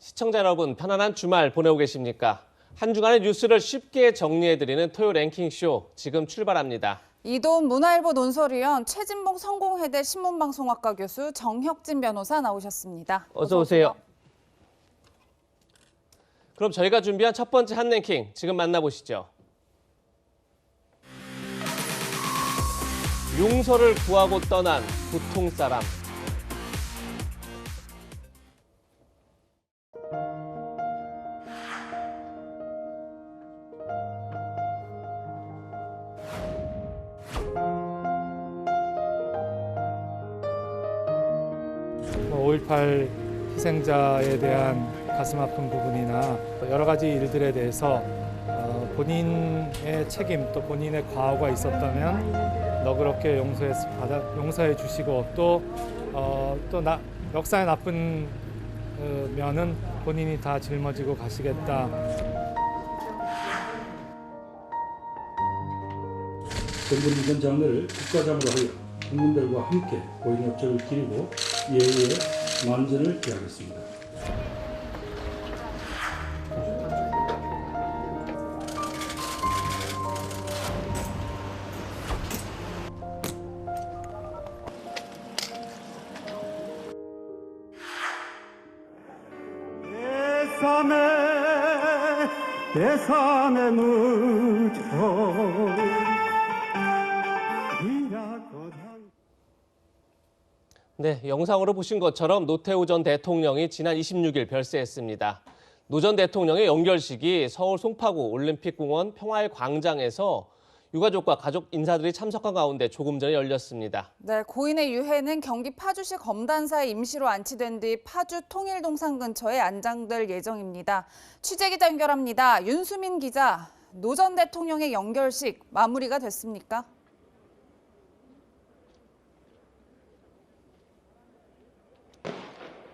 시청자 여러분, 편안한 주말 보내고 계십니까? 한 주간의 뉴스를 쉽게 정리해드리는 토요 랭킹쇼 지금 출발합니다. 이도훈 문화일보 논설위원, 최진봉 성공회대 신문방송학과 교수, 정혁진 변호사 나오셨습니다. 어서 오세요. 그럼 저희가 준비한 첫 번째 한 랭킹 지금 만나보시죠. 용서를 구하고 떠난 보통 사람. (5.18) 희생자에 대한 가슴 아픈 부분이나 여러 가지 일들에 대해서 본인의 책임 또 본인의 과오가 있었다면 너그럽게 용서해 주시고 또 역사의 나쁜 면은 본인이 다 짊어지고 가시겠다. 정부는 이번 장례를 국가장으로 하여 국민들과 함께 고인 협조를 기리고 예의에 만전을 기하겠습니다. 내 무정 네, 영상으로 보신 것처럼 노태우 전 대통령이 지난 26일 별세했습니다. 노 전 대통령의 영결식이 서울 송파구 올림픽공원 평화의 광장에서 유가족과 가족 인사들이 참석한 가운데 조금 전에 열렸습니다. 네, 고인의 유해는 경기 파주시 검단사에 임시로 안치된 뒤 파주 통일동상 근처에 안장될 예정입니다. 취재기자 연결합니다. 윤수민 기자, 노 전 대통령의 영결식 마무리가 됐습니까?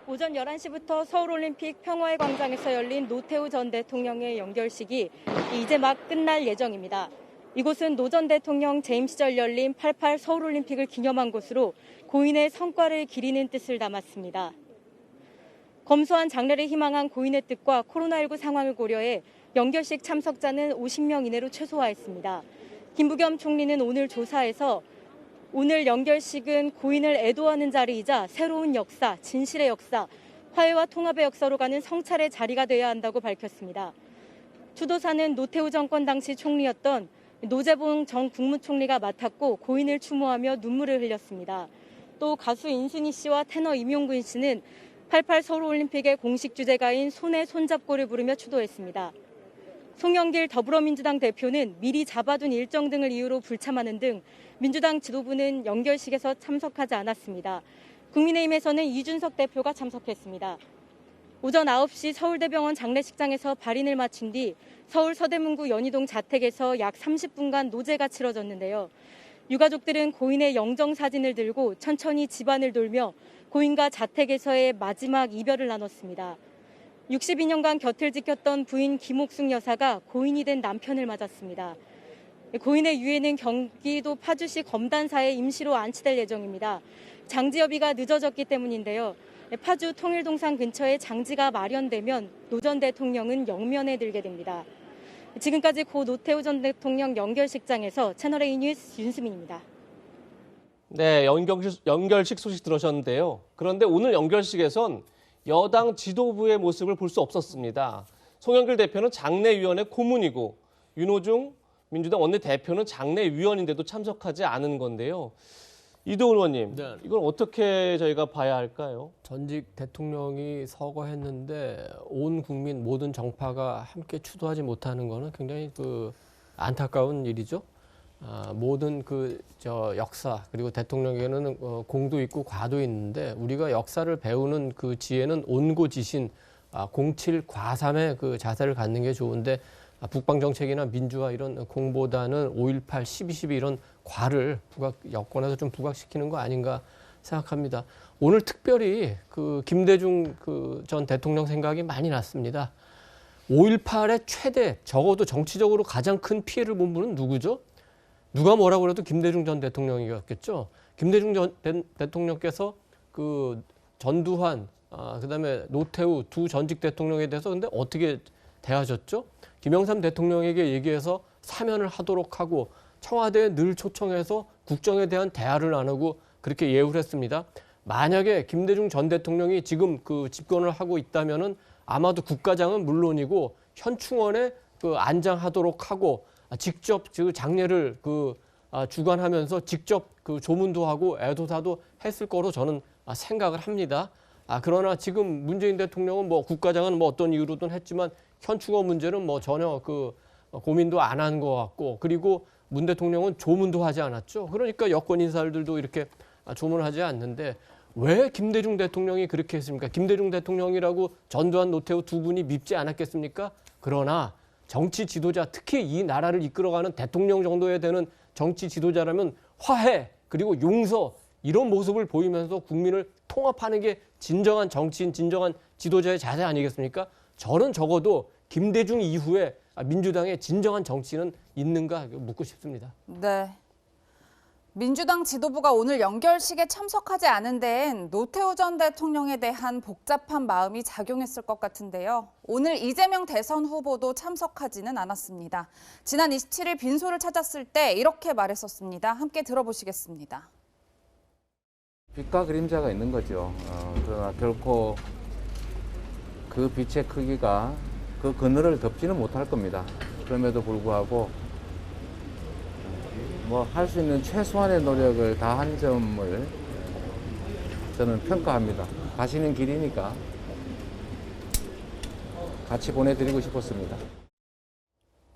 오전 11시부터 서울올림픽 평화의 광장에서 열린 노태우 전 대통령의 영결식이 이제 막 끝날 예정입니다. 이곳은 노 전 대통령 재임 시절 열린 88 서울올림픽을 기념한 곳으로 고인의 성과를 기리는 뜻을 담았습니다. 검소한 장례를 희망한 고인의 뜻과 코로나19 상황을 고려해 영결식 참석자는 50명 이내로 최소화했습니다. 김부겸 총리는 오늘 조사에서 오늘 영결식은 고인을 애도하는 자리이자 새로운 역사, 진실의 역사, 화해와 통합의 역사로 가는 성찰의 자리가 되어야 한다고 밝혔습니다. 추도사는 노태우 정권 당시 총리였던 노재봉 전 국무총리가 맡았고 고인을 추모하며 눈물을 흘렸습니다. 또 가수 인순이 씨와 테너 임용근 씨는 88 서울올림픽의 공식 주제가인 손에 손잡고를 부르며 추도했습니다. 송영길 더불어민주당 대표는 미리 잡아둔 일정 등을 이유로 불참하는 등 민주당 지도부는 영결식에서 참석하지 않았습니다. 국민의힘에서는 이준석 대표가 참석했습니다. 오전 9시 서울대병원 장례식장에서 발인을 마친 뒤 서울 서대문구 연희동 자택에서 약 30분간 노제가 치러졌는데요. 유가족들은 고인의 영정 사진을 들고 천천히 집안을 돌며 고인과 자택에서의 마지막 이별을 나눴습니다. 62년간 곁을 지켰던 부인 김옥숙 여사가 고인이 된 남편을 맞았습니다. 고인의 유해는 경기도 파주시 검단사에 임시로 안치될 예정입니다. 장지여비가 늦어졌기 때문인데요. 파주 통일동상 근처에 장지가 마련되면 노 전 대통령은 영면에 들게 됩니다. 지금까지 고 노태우 전 대통령 영결식장에서 채널A 뉴스 윤수민입니다. 네, 영결식 소식 들으셨는데요. 그런데 오늘 영결식에선 여당 지도부의 모습을 볼 수 없었습니다. 송영길 대표는 장례위원회 고문이고 윤호중 민주당 원내대표는 장례위원인데도 참석하지 않은 건데요. 이도훈 의원님, 네. 이걸 어떻게 저희가 봐야 할까요? 전직 대통령이 서거했는데 온 국민 모든 정파가 함께 추도하지 못하는 것은 굉장히 안타까운 일이죠. 모든 역사 그리고 대통령에게는 공도 있고 과도 있는데 우리가 역사를 배우는 그 지혜는 온고지신 07 과삼의 그 자세를 갖는 게 좋은데 북방 정책이나 민주화 이런 공보다는 5.18, 12.12 이런 과를 여권에서 좀 부각시키는 거 아닌가 생각합니다. 오늘 특별히 김대중 전 대통령 생각이 많이 났습니다. 5.18의 최대, 적어도 정치적으로 가장 큰 피해를 본 분은 누구죠? 누가 뭐라고 그래도 김대중 전 대통령이었겠죠. 김대중 전 대통령께서 전두환 그다음에 노태우 두 전직 대통령에 대해서 근데 어떻게 대하셨죠? 김영삼 대통령에게 얘기해서 사면을 하도록 하고 청와대에 늘 초청해서 국정에 대한 대화를 나누고 그렇게 예우를 했습니다. 만약에 김대중 전 대통령이 지금 그 집권을 하고 있다면은 아마도 국가장은 물론이고 현충원에 그 안장하도록 하고 직접 그 장례를 주관하면서 직접 그 조문도 하고 애도사도 했을 거로 저는 생각을 합니다. 그러나 지금 문재인 대통령은 뭐 국가장은 뭐 어떤 이유로든 했지만 현충원 문제는 뭐 전혀 그 고민도 안 한 것 같고, 그리고 문 대통령은 조문도 하지 않았죠. 그러니까 여권 인사들도 이렇게 조문을 하지 않는데 왜 김대중 대통령이 그렇게 했습니까? 김대중 대통령이라고 전두환, 노태우 두 분이 밉지 않았겠습니까? 그러나 정치 지도자, 특히 이 나라를 이끌어가는 대통령 정도에 되는 정치 지도자라면 화해 그리고 용서 이런 모습을 보이면서 국민을 통합하는 게 진정한 정치인, 진정한 지도자의 자세 아니겠습니까? 저는 적어도 김대중 이후에 민주당의 진정한 정치인은 있는가 묻고 싶습니다. 네. 민주당 지도부가 오늘 연결식에 참석하지 않은 데엔 노태우 전 대통령에 대한 복잡한 마음이 작용했을 것 같은데요. 오늘 이재명 대선 후보도 참석하지는 않았습니다. 지난 27일 빈소를 찾았을 때 이렇게 말했었습니다. 함께 들어보시겠습니다. 빛과 그림자가 있는 거죠. 그러나 결코 그 빛의 크기가 그 그늘을 덮지는 못할 겁니다. 그럼에도 불구하고 뭐 할 수 있는 최소한의 노력을 다한 점을 저는 평가합니다. 가시는 길이니까 같이 보내드리고 싶었습니다.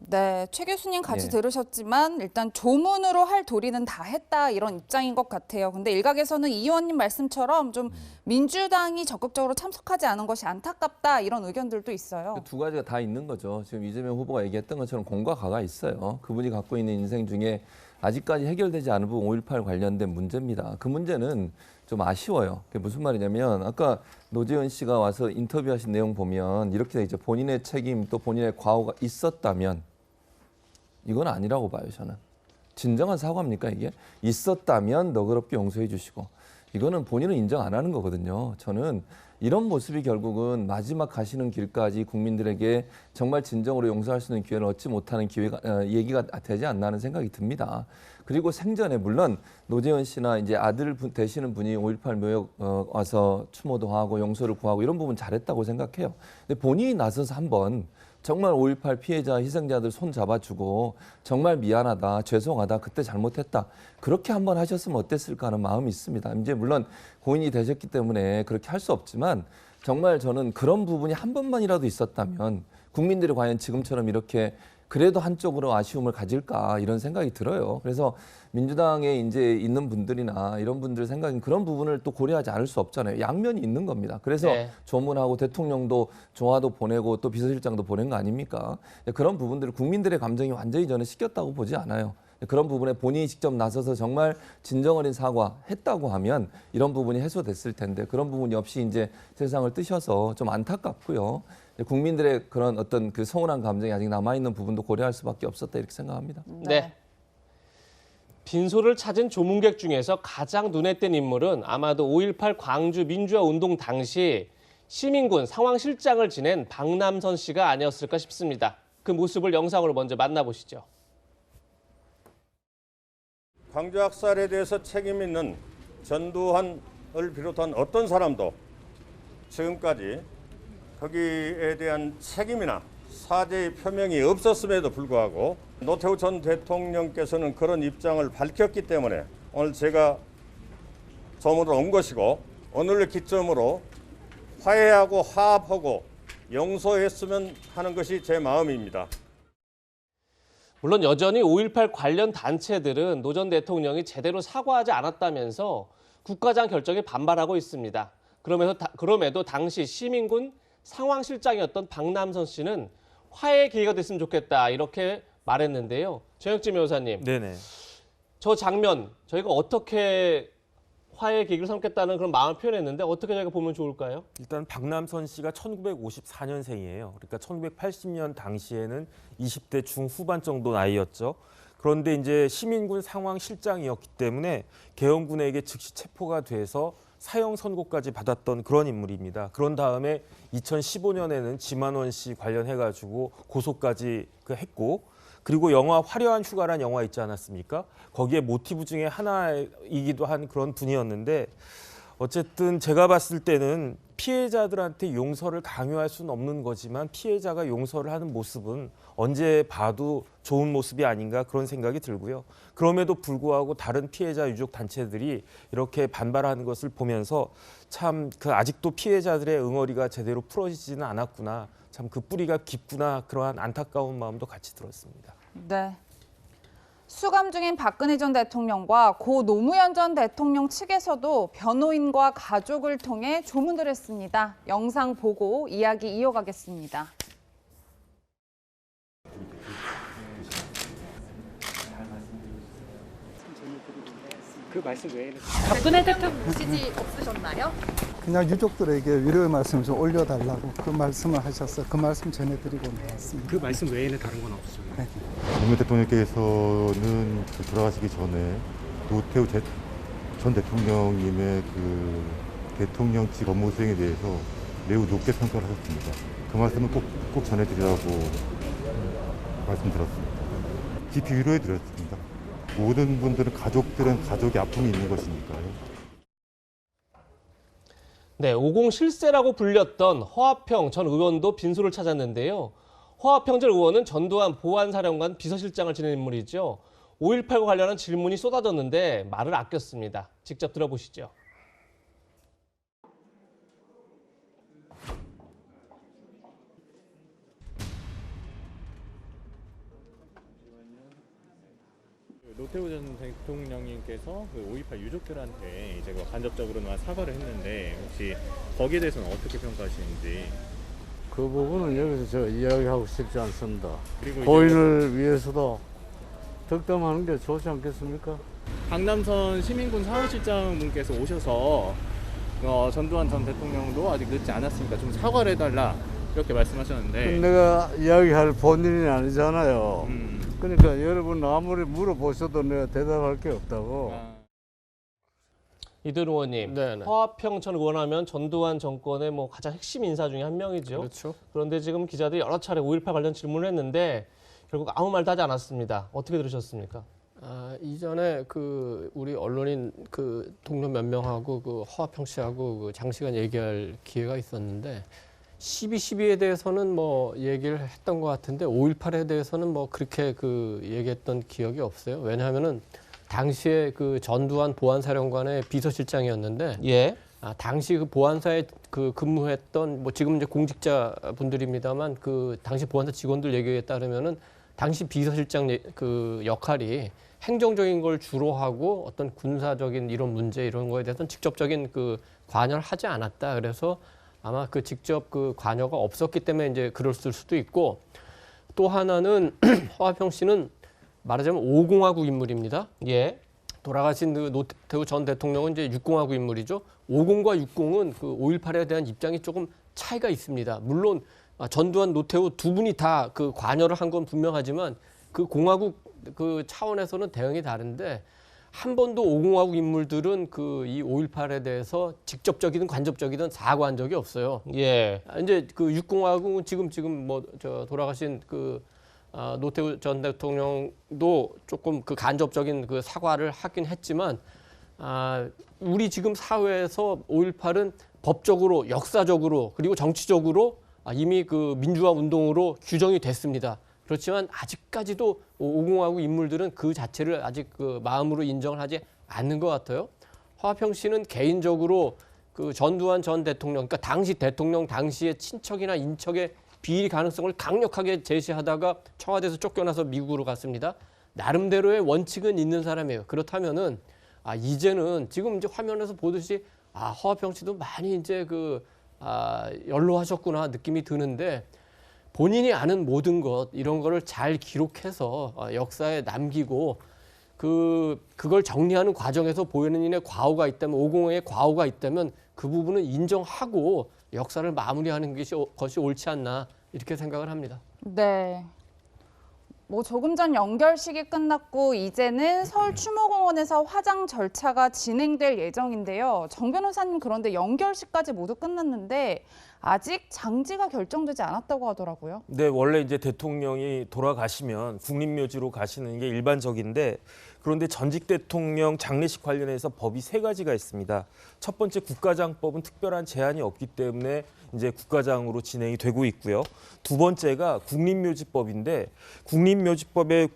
네, 최 교수님 같이 예. 들으셨지만 일단 조문으로 할 도리는 다 했다 이런 입장인 것 같아요. 근데 일각에서는 이 의원님 말씀처럼 좀 민주당이 적극적으로 참석하지 않은 것이 안타깝다 이런 의견들도 있어요. 두 가지가 다 있는 거죠. 지금 이재명 후보가 얘기했던 것처럼 공과 가가 있어요. 그분이 갖고 있는 인생 중에 아직까지 해결되지 않은 부분 5.18 관련된 문제입니다. 그 문제는 좀 아쉬워요. 그게 무슨 말이냐면 아까 노재현 씨가 와서 인터뷰하신 내용 보면 이렇게 돼 있죠. 본인의 책임 또 본인의 과오가 있었다면 이건 아니라고 봐요, 저는. 진정한 사과입니까, 이게? 있었다면 너그럽게 용서해 주시고. 이거는 본인은 인정 안 하는 거거든요. 저는 이런 모습이 결국은 마지막 가시는 길까지 국민들에게 정말 진정으로 용서할 수 있는 기회를 얻지 못하는 얘기가 되지 않나 하는 생각이 듭니다. 그리고 생전에 물론 노재현 씨나 이제 아들 되시는 분이 5.18 묘역 와서 추모도 하고 용서를 구하고 이런 부분 잘했다고 생각해요. 근데 본인이 나서서 한번 정말 5.18 피해자, 희생자들 손 잡아주고 정말 미안하다, 죄송하다, 그때 잘못했다. 그렇게 한번 하셨으면 어땠을까 하는 마음이 있습니다. 이제 물론 고인이 되셨기 때문에 그렇게 할 수 없지만 정말 저는 그런 부분이 한 번만이라도 있었다면 국민들이 과연 지금처럼 이렇게 그래도 한쪽으로 아쉬움을 가질까 이런 생각이 들어요. 그래서 민주당에 이제 있는 분들이나 이런 분들 생각엔 그런 부분을 또 고려하지 않을 수 없잖아요. 양면이 있는 겁니다. 그래서 네. 조문하고 대통령도 조화도 보내고 또 비서실장도 보낸 거 아닙니까? 그런 부분들을 국민들의 감정이 완전히 저는 씻겼다고 보지 않아요. 그런 부분에 본인이 직접 나서서 정말 진정 어린 사과했다고 하면 이런 부분이 해소됐을 텐데 그런 부분이 없이 이제 세상을 뜨셔서 좀 안타깝고요. 국민들의 그런 어떤 그 서운한 감정이 아직 남아있는 부분도 고려할 수밖에 없었다 이렇게 생각합니다. 네. 빈소를 찾은 조문객 중에서 가장 눈에 띈 인물은 아마도 5.18 광주 민주화 운동 당시 시민군 상황실장을 지낸 박남선 씨가 아니었을까 싶습니다. 그 모습을 영상으로 먼저 만나보시죠. 광주 학살에 대해서 책임 있는 전두환을 비롯한 어떤 사람도 지금까지 거기에 대한 책임이나 사죄의 표명이 없었음에도 불구하고 노태우 전 대통령께서는 그런 입장을 밝혔기 때문에 오늘 제가 조문으로 온 것이고 오늘을 기점으로 화해하고 화합하고 용서했으면 하는 것이 제 마음입니다. 물론 여전히 5.18 관련 단체들은 노 전 대통령이 제대로 사과하지 않았다면서 국가장 결정에 반발하고 있습니다. 그럼에도 당시 시민군 상황실장이었던 박남선 씨는 화해의 기회가 됐으면 좋겠다 이렇게 말했는데요. 정혁진 변호사님, 네네. 저 장면 저희가 어떻게 화해의 계기를 삼겠다는 그런 마음을 표현했는데 어떻게 저희가 보면 좋을까요? 일단 박남선 씨가 1954년생이에요. 그러니까 1980년 당시에는 20대 중후반 정도 나이였죠. 그런데 이제 시민군 상황실장이었기 때문에 계엄군에게 즉시 체포가 돼서 사형 선고까지 받았던 그런 인물입니다. 그런 다음에 2015년에는 지만원 씨 관련해가지고 고소까지 했고, 그리고 영화 화려한 휴가란 영화 있지 않았습니까? 거기에 모티브 중에 하나이기도 한 그런 분이었는데, 어쨌든 제가 봤을 때는 피해자들한테 용서를 강요할 수는 없는 거지만 피해자가 용서를 하는 모습은 언제 봐도 좋은 모습이 아닌가 그런 생각이 들고요. 그럼에도 불구하고 다른 피해자 유족 단체들이 이렇게 반발하는 것을 보면서 참 아직도 피해자들의 응어리가 제대로 풀어지지는 않았구나. 참 그 뿌리가 깊구나. 그러한 안타까운 마음도 같이 들었습니다. 네. 수감 중인 박근혜 전 대통령과 고 노무현 전 대통령 측에서도 변호인과 가족을 통해 조문을 했습니다. 영상 보고 이야기 이어가겠습니다. 그 말씀 외에는 박근혜 대통령 지지 없으셨나요? 그냥 유족들에게 위로의 말씀을 좀 올려달라고 그 말씀을 하셔서 그 말씀 전해드리고 나왔습니다. 그 말씀 외에는 다른 건 없으셨나요? 네. 노무현 대통령께서는 돌아가시기 전에 노태우 전 대통령님의 그 대통령직 업무 수행에 대해서 매우 높게 평가를 하셨습니다. 그 말씀을 꼭 전해드리라고 말씀드렸습니다. 깊이 위로해드렸습니다. 모든 분들은 가족들은 가족의 아픔이 있는 것이니까요. 네, 50 실세라고 불렸던 허화평 전 의원도 빈소를 찾았는데요. 허화평 전 의원은 전두환 보안사령관 비서실장을 지낸 인물이죠. 5.18과 관련한 질문이 쏟아졌는데 말을 아꼈습니다. 직접 들어보시죠. 노태우 전 대통령님께서 5.18 유족들한테 이제 간접적으로만 사과를 했는데 혹시 거기에 대해서는 어떻게 평가하시는지? 그 부분은 여기서 저 이야기하고 싶지 않습니다. 그리고 고인을 위해서도 득담하는 게 좋지 않겠습니까? 강남선 시민군 사무실장분께서 오셔서 전두환 전 대통령도 아직 늦지 않았으니까 좀 사과를 해달라 이렇게 말씀하셨는데 내가 이야기할 본인이 아니잖아요. 그러니까 여러분 아무리 물어보셔도 내가 대답할 게 없다고. 이든 의원님, 네네. 허화평 전 의원하면 전두환 정권의 가장 핵심 인사 중에 한 명이죠. 그렇죠. 그런데 지금 기자들이 여러 차례 5.18 관련 질문을 했는데 결국 아무 말도 하지 않았습니다. 어떻게 들으셨습니까? 이전에 우리 언론인 동료 몇 명하고 허화평 씨하고 장시간 얘기할 기회가 있었는데 12.12에 대해서는 얘기를 했던 것 같은데 5.18에 대해서는 그렇게 얘기했던 기억이 없어요. 왜냐하면은 당시에 전두환 보안사령관의 비서실장이었는데 예. 당시 보안사에 근무했던 지금 이제 공직자분들입니다만 당시 보안사 직원들 얘기에 따르면은 당시 비서실장 역할이 행정적인 걸 주로 하고 어떤 군사적인 이런 문제 이런 거에 대해서는 직접적인 관여를 하지 않았다. 그래서 아마 직접 관여가 없었기 때문에 이제 그랬을 수도 있고, 또 하나는 허화평 씨는 말하자면 5공화국 인물입니다. 예. 돌아가신 노태우 전 대통령은 이제 6공화국 인물이죠. 50과 60은 5.18에 대한 입장이 조금 차이가 있습니다. 물론 전두환, 노태우 두 분이 다 관여를 한 건 분명하지만 공화국 차원에서는 대응이 다른데 한 번도 5공화국 인물들은 이 5.18에 대해서 직접적이든 간접적이든 사과한 적이 없어요. 예. 이제 6공화국은 지금 돌아가신 노태우 전 대통령도 조금 간접적인 사과를 하긴 했지만 우리 지금 사회에서 5.18은 법적으로, 역사적으로 그리고 정치적으로 이미 민주화 운동으로 규정이 됐습니다. 그렇지만 아직까지도 5공화국 인물들은 그 자체를 아직 마음으로 인정을 하지 않는 것 같아요. 허화평 씨는 개인적으로 전두환 전 대통령, 그러니까 당시 대통령 당시의 친척이나 인척의 비리 가능성을 강력하게 제시하다가 청와대에서 쫓겨나서 미국으로 갔습니다. 나름대로의 원칙은 있는 사람이에요. 그렇다면은 이제는 지금 이제 화면에서 보듯이 허화평 씨도 많이 이제 연로하셨구나 느낌이 드는데, 본인이 아는 모든 것 이런 거를 잘 기록해서 역사에 남기고 그걸 정리하는 과정에서 본인의 과오가 있다면, 5공의 과오가 있다면 그 부분은 인정하고 역사를 마무리하는 것이 옳지 않나 이렇게 생각을 합니다. 네. 조금 전 연결식이 끝났고 이제는 서울 추모공원에서 화장 절차가 진행될 예정인데요. 정 변호사님, 그런데 연결식까지 모두 끝났는데 아직 장지가 결정되지 않았다고 하더라고요. 네, 원래 이제 대통령이 돌아가시면 국립묘지로 가시는 게 일반적인데, 그런데 전직 대통령 장례식 관련해서 법이 3가지가 있습니다. 첫 번째, 국가장법은 특별한 제한이 없기 때문에 이제 국가장으로 진행이 되고 있고요. 두 번째가 국립묘지법인데, 국립묘지법의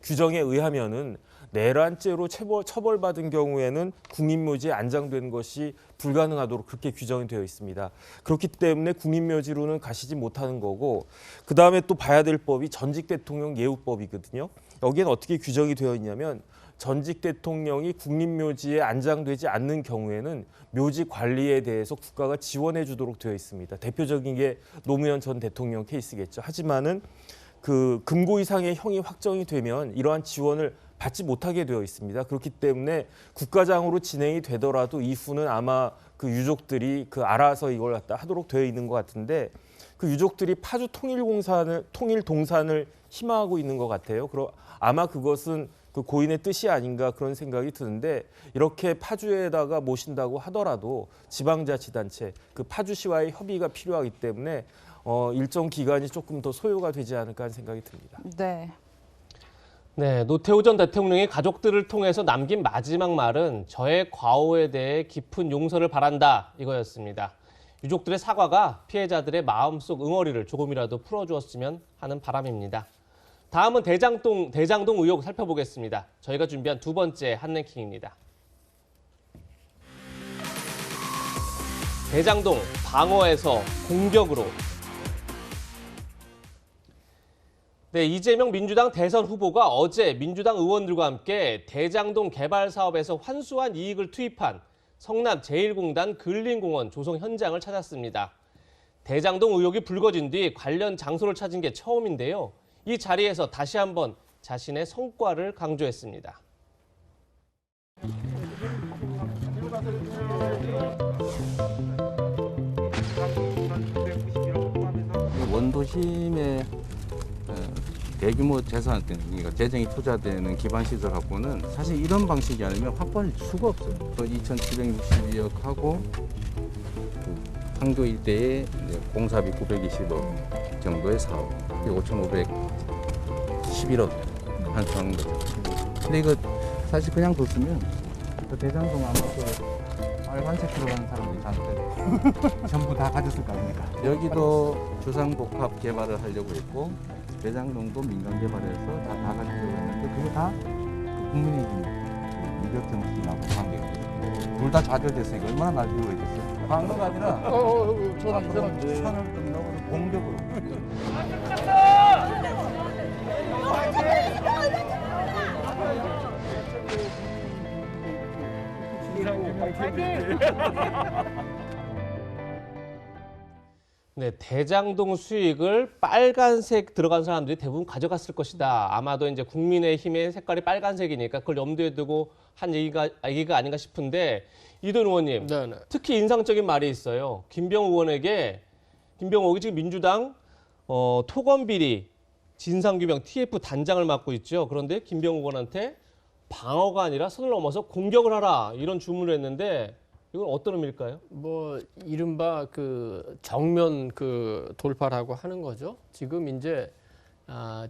규정에 의하면은 내란죄로 처벌받은 경우에는 국립묘지에 안장된 것이 불가능하도록 그렇게 규정이 되어 있습니다. 그렇기 때문에 국립묘지로는 가시지 못하는 거고, 그다음에 또 봐야 될 법이 전직 대통령 예우법이거든요. 여기에는 어떻게 규정이 되어 있냐면, 전직 대통령이 국립묘지에 안장되지 않는 경우에는 묘지 관리에 대해서 국가가 지원해 주도록 되어 있습니다. 대표적인 게 노무현 전 대통령 케이스겠죠. 하지만은 그 금고 이상의 형이 확정이 되면 이러한 지원을 받지 못하게 되어 있습니다. 그렇기 때문에 국가장으로 진행이 되더라도 이후는 아마 그 유족들이 알아서 이걸 갖다 하도록 되어 있는 것 같은데, 그 유족들이 파주 통일동산을 희망하고 있는 것 같아요. 아마 그것은 그 고인의 뜻이 아닌가 그런 생각이 드는데, 이렇게 파주에다가 모신다고 하더라도 지방자치단체, 그 파주시와의 협의가 필요하기 때문에 일정 기간이 조금 더 소요가 되지 않을까 하는 생각이 듭니다. 네. 네, 노태우 전 대통령이 가족들을 통해서 남긴 마지막 말은 저의 과오에 대해 깊은 용서를 바란다 이거였습니다. 유족들의 사과가 피해자들의 마음속 응어리를 조금이라도 풀어주었으면 하는 바람입니다. 다음은 대장동 의혹 살펴보겠습니다. 저희가 준비한 두 번째 한랭킹입니다. 대장동 방어에서 공격으로. 네, 이재명 민주당 대선 후보가 어제 민주당 의원들과 함께 대장동 개발 사업에서 환수한 이익을 투입한 성남 제1공단 근린공원 조성 현장을 찾았습니다. 대장동 의혹이 불거진 뒤 관련 장소를 찾은 게 처음인데요. 이 자리에서 다시 한번 자신의 성과를 강조했습니다. 원도심의 대규모 재산, 그러니까 재정이 투자되는 기반 시설 확보는 사실 이런 방식이 아니면 확보할 수가 없어요. 2,762억하고 판교 일대에 공사비 920억 정도의 사업, 5,511억 환수한 거죠. 근데 이거 사실 그냥 뒀으면 그 대장동 아마 빨간색 들어가는 사람들이 잔뜩 전부 다 가졌을 거 아닙니까? 여기도 주상복합 개발을 하려고 했고, 대장동도 민간 개발해서 다 가지고 있는데 그거 다 국민의힘 이벽정 씨하고 관계가 있어요. 둘 다 좌절됐으니까 얼마나 날뛰어있겠어요. 방어가 아니라 저는 선을 끝나고 공격으로. 네, 대장동 수익을 빨간색 들어간 사람들이 대부분 가져갔을 것이다. 아마도 이제 국민의힘의 색깔이 빨간색이니까 그걸 염두에 두고 한 얘기가 아닌가 싶은데, 이돈 의원님, 네네. 특히 인상적인 말이 있어요. 김병욱 의원이 지금 민주당 토건비리 진상규명 TF 단장을 맡고 있죠. 그런데 김병욱 의원한테 방어가 아니라 선을 넘어서 공격을 하라 이런 주문을 했는데, 이건 어떤 의미일까요? 이른바 정면 돌파라고 하는 거죠. 지금 이제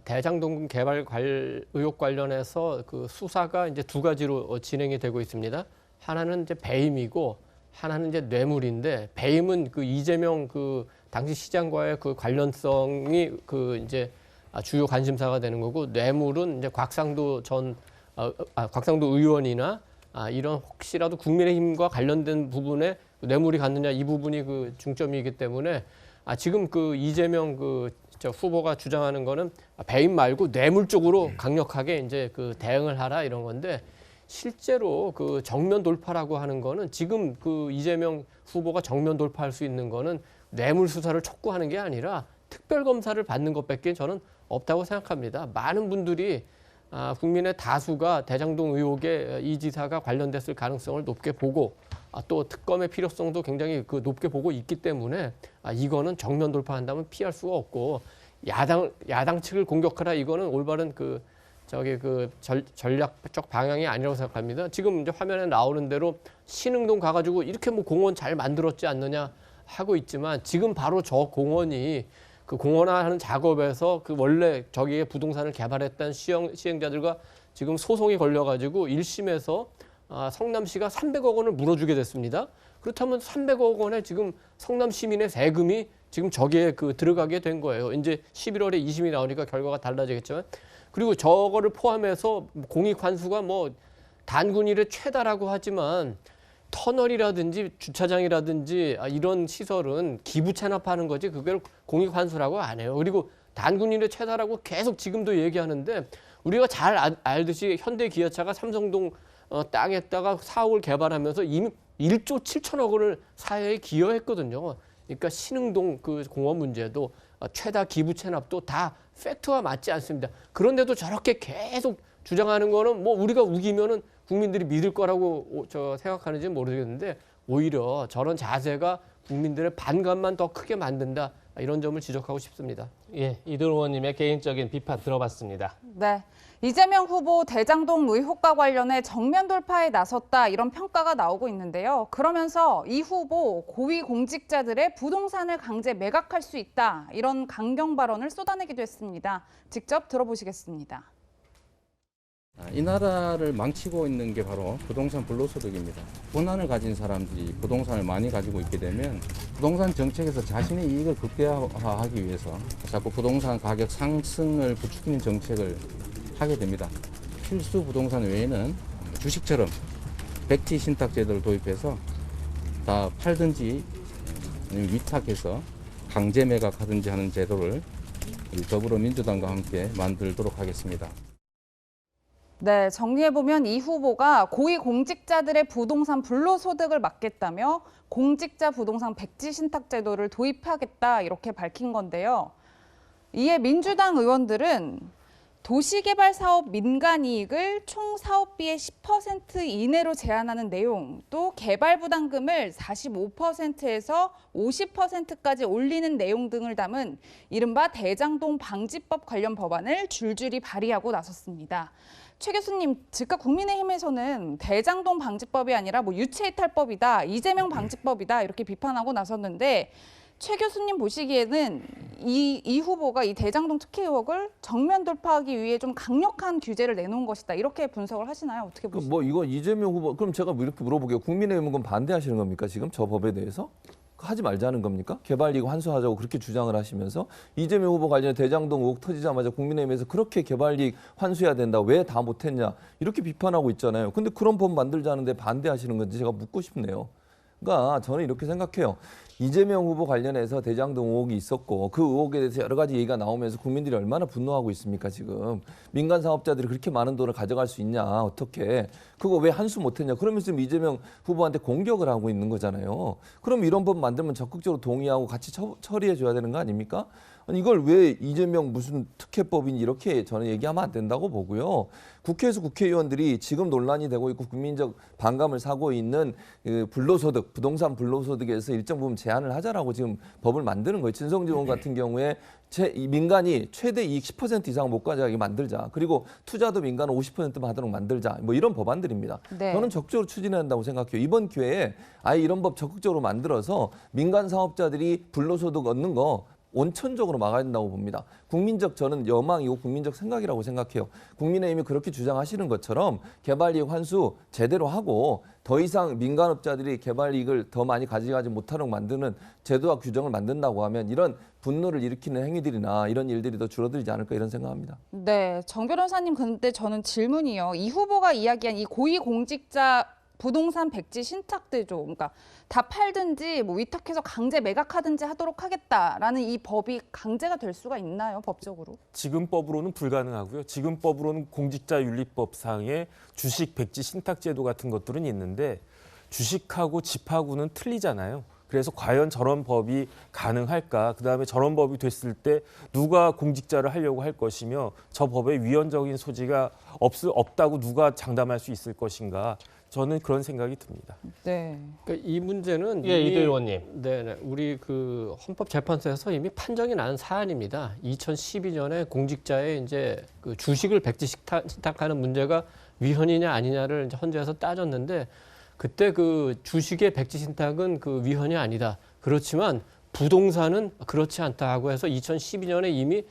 대장동 개발 의혹 관련해서 수사가 이제 두 가지로 진행이 되고 있습니다. 하나는 이제 배임이고 하나는 이제 뇌물인데, 배임은 이재명 당시 시장과의 관련성이 이제 주요 관심사가 되는 거고, 뇌물은 이제 곽상도 의원이나 이런 혹시라도 국민의힘과 관련된 부분에 뇌물이 갔느냐, 이 부분이 중점이기 때문에 지금 이재명 후보가 주장하는 거는 배임 말고 뇌물 쪽으로 강력하게 이제 대응을 하라 이런 건데, 실제로 정면 돌파라고 하는 거는 지금 이재명 후보가 정면 돌파할 수 있는 거는 뇌물 수사를 촉구하는 게 아니라 특별 검사를 받는 것밖에 저는 없다고 생각합니다. 많은 분들이 국민의 다수가 대장동 의혹에 이 지사가 관련됐을 가능성을 높게 보고, 또 특검의 필요성도 굉장히 높게 보고 있기 때문에 이거는 정면 돌파한다면 피할 수가 없고, 야당 측을 공격하라 이거는 올바른 전략적 방향이 아니라고 생각합니다. 지금 이제 화면에 나오는 대로 신흥동 가가지고 이렇게 뭐 공원 잘 만들었지 않느냐 하고 있지만 지금 바로 저 공원이 그 공원화하는 작업에서 그 원래 저기에 부동산을 개발했던 시행자들과 지금 소송이 걸려가지고 1심에서 성남시가 300억 원을 물어주게 됐습니다. 그렇다면 300억 원에 지금 성남 시민의 세금이 지금 저기에 들어가게 된 거예요. 이제 11월에 2심이 나오니까 결과가 달라지겠지만 그리고 저거를 포함해서 공익 환수가 뭐 단군일의 최다라고 하지만 터널이라든지 주차장이라든지 이런 시설은 기부 체납하는 거지 그걸 공익 환수라고 안 해요. 그리고 단군일의 최다라고 계속 지금도 얘기하는데 우리가 잘 알듯이 현대기아차가 삼성동 땅에다가 사옥을 개발하면서 이미 1조 7천억 원을 사회에 기여했거든요. 그러니까 신흥동 그 공원 문제도 최다 기부 체납도 다 팩트와 맞지 않습니다. 그런데도 저렇게 계속 주장하는 거는 뭐 우리가 우기면은 국민들이 믿을 거라고 생각하는지 모르겠는데 오히려 저런 자세가 국민들의 반감만 더 크게 만든다. 이런 점을 지적하고 싶습니다. 예, 이들 의원님의 개인적인 비판 들어봤습니다. 네. 이재명 후보 대장동 의혹과 관련해 정면 돌파에 나섰다 이런 평가가 나오고 있는데요. 그러면서 이 후보 고위 공직자들의 부동산을 강제 매각할 수 있다 이런 강경 발언을 쏟아내기도 했습니다. 직접 들어보시겠습니다. 이 나라를 망치고 있는 게 바로 부동산 불로소득입니다. 권한을 가진 사람들이 부동산을 많이 가지고 있게 되면 부동산 정책에서 자신의 이익을 극대화하기 위해서 자꾸 부동산 가격 상승을 부추기는 정책을 하게 됩니다. 필수 부동산 외에는 주식처럼 백지 신탁 제도를 도입해서 다 팔든지 아니면 위탁해서 강제 매각하든지 하는 제도를 우리 더불어민주당과 함께 만들도록 하겠습니다. 네, 정리해보면 이 후보가 고위 공직자들의 부동산 불로소득을 막겠다며 공직자 부동산 백지 신탁 제도를 도입하겠다 이렇게 밝힌 건데요. 이에 민주당 의원들은 도시개발 사업 민간 이익을 총 사업비의 10% 이내로 제한하는 내용, 또 개발 부담금을 45%에서 50%까지 올리는 내용 등을 담은 이른바 대장동 방지법 관련 법안을 줄줄이 발의하고 나섰습니다. 최 교수님, 즉각 국민의힘에서는 대장동 방지법이 아니라 유체이탈법이다, 이재명 방지법이다 이렇게 비판하고 나섰는데 최 교수님 보시기에는 이 후보가 이 대장동 특혜 의혹을 정면 돌파하기 위해 좀 강력한 규제를 내놓은 것이다 이렇게 분석을 하시나요? 어떻게 보세요? 이거 이재명 후보 그럼 제가 이렇게 물어볼게요. 국민의힘은 그럼 반대하시는 겁니까 지금 저 법에 대해서? 하지 말자는 겁니까? 개발이익 환수하자고 그렇게 주장을 하시면서 이재명 후보 관련해 대장동 의혹 터지자마자 국민의힘에서 그렇게 개발이익 환수해야 된다. 왜 다 못했냐. 이렇게 비판하고 있잖아요. 근데 그런 법 만들자는데 반대하시는 건지 제가 묻고 싶네요. 그러니까 저는 이렇게 생각해요. 이재명 후보 관련해서 대장동 의혹이 있었고 그 의혹에 대해서 여러 가지 얘기가 나오면서 국민들이 얼마나 분노하고 있습니까 지금. 민간 사업자들이 그렇게 많은 돈을 가져갈 수 있냐 어떻게. 그거 왜 환수 못했냐. 그러면서 지금 이재명 후보한테 공격을 하고 있는 거잖아요. 그럼 이런 법 만들면 적극적으로 동의하고 같이 처리해 줘야 되는 거 아닙니까? 아니 이걸 왜 이재명 무슨 특혜법인 이렇게 저는 얘기하면 안 된다고 보고요. 국회에서 국회의원들이 지금 논란이 되고 있고 국민적 반감을 사고 있는 그 불로소득, 부동산 불로소득에서 일정 부분 제한을 하자라고 지금 법을 만드는 거예요. 진성진 의원 같은 경우에 민간이 최대 이익 10% 이상 못 가져가게 만들자. 그리고 투자도 민간은 50%만 하도록 만들자. 이런 법안들입니다. 네. 저는 적극적으로 추진해야 한다고 생각해요. 이번 기회에 아예 이런 법 적극적으로 만들어서 민간 사업자들이 불로소득 얻는 거 원천적으로 막아야 된다고 봅니다. 국민적 저는 여망이고 국민적 생각이라고 생각해요. 국민의힘이 그렇게 주장하시는 것처럼 개발이익 환수 제대로 하고 더 이상 민간업자들이 개발이익을 더 많이 가져가지 못하도록 만드는 제도와 규정을 만든다고 하면 이런 분노를 일으키는 행위들이나 이런 일들이 더 줄어들지 않을까 이런 생각합니다. 네, 정 변호사님 근데 저는 질문이요. 이 후보가 이야기한 이 고위공직자 부동산 백지 신탁대조, 그러니까 다 팔든지 위탁해서 강제 매각하든지 하도록 하겠다라는 이 법이 강제가 될 수가 있나요, 법적으로? 지금 법으로는 불가능하고요. 지금 법으로는 공직자윤리법상의 주식 백지 신탁제도 같은 것들은 있는데 주식하고 집하고는 틀리잖아요. 그래서 과연 저런 법이 가능할까? 그다음에 저런 법이 됐을 때 누가 공직자를 하려고 할 것이며 저 법에 위헌적인 소지가 없다고 누가 장담할 수 있을 것인가? 저는 그런 생각이 듭니다. 네. 그러니까 이 문제는 예, 이미- 이도일 의원님. 네, 우리 그 헌법재판소에서 이미 판정이 난 사안입니다. 2012년에 공직자의 이제 그 주식을 백지 신탁하는 문제가 위헌이냐 아니냐를 이제 헌재에서 따졌는데 그때 그 주식의 백지 신탁은 그 위헌이 아니다. 그렇지만 부동산은 그렇지 않다고 해서 2012년에 이미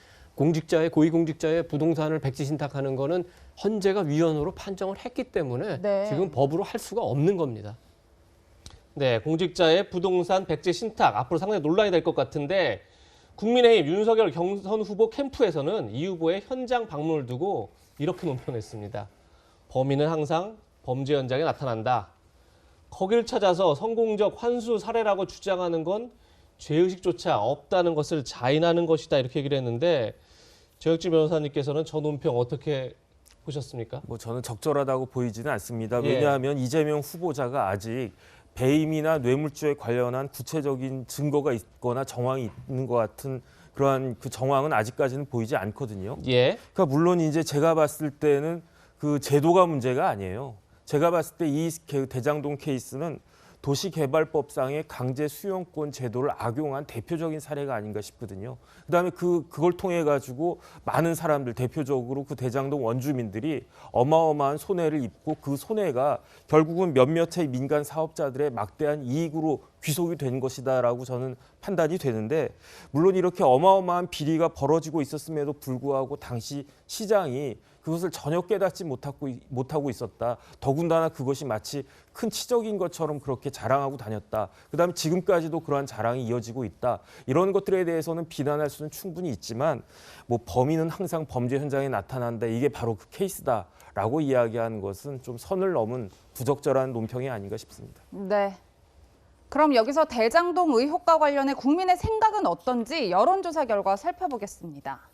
고위공직자의 부동산을 백지 신탁하는 거는 헌재가 위헌으로 판정을 했기 때문에 네. 지금 법으로 할 수가 없는 겁니다. 네, 공직자의 부동산 백지 신탁 앞으로 상당히 논란이 될 것 같은데 국민의힘 윤석열 경선 후보 캠프에서는 이 후보의 현장 방문을 두고 이렇게 논평했습니다. 범인은 항상 범죄 현장에 나타난다. 거길 찾아서 성공적 환수 사례라고 주장하는 건 죄의식조차 없다는 것을 자인하는 것이다 이렇게 얘기를 했는데 조혁진 변호사님께서는 저 논평 어떻게 보셨습니까? 뭐 저는 적절하다고 보이지는 않습니다. 예. 왜냐하면 이재명 후보자가 아직 배임이나 뇌물죄에 관련한 구체적인 증거가 있거나 정황이 있는 것 같은 그러한 그 정황은 아직까지는 보이지 않거든요. 예. 그러니까 물론 이제 제가 봤을 때는 그 제도가 문제가 아니에요. 제가 봤을 때 이 대장동 케이스는 도시개발법상의 강제 수용권 제도를 악용한 대표적인 사례가 아닌가 싶거든요. 그다음에 그걸 통해 가지고 많은 사람들 대표적으로 그 대장동 원주민들이 어마어마한 손해를 입고 그 손해가 결국은 몇몇의 민간 사업자들의 막대한 이익으로 귀속이 된 것이다라고 저는 판단이 되는데 물론 이렇게 어마어마한 비리가 벌어지고 있었음에도 불구하고 당시 시장이 그것을 전혀 깨닫지 못하고 있었다. 더군다나 그것이 마치 큰 치적인 것처럼 그렇게 자랑하고 다녔다. 그다음에 지금까지도 그러한 자랑이 이어지고 있다. 이런 것들에 대해서는 비난할 수는 충분히 있지만 뭐 범인은 항상 범죄 현장에 나타난다. 이게 바로 그 케이스다라고 이야기하는 것은 좀 선을 넘은 부적절한 논평이 아닌가 싶습니다. 네. 그럼 여기서 대장동 의혹과 관련해 국민의 생각은 어떤지 여론조사 결과 살펴보겠습니다.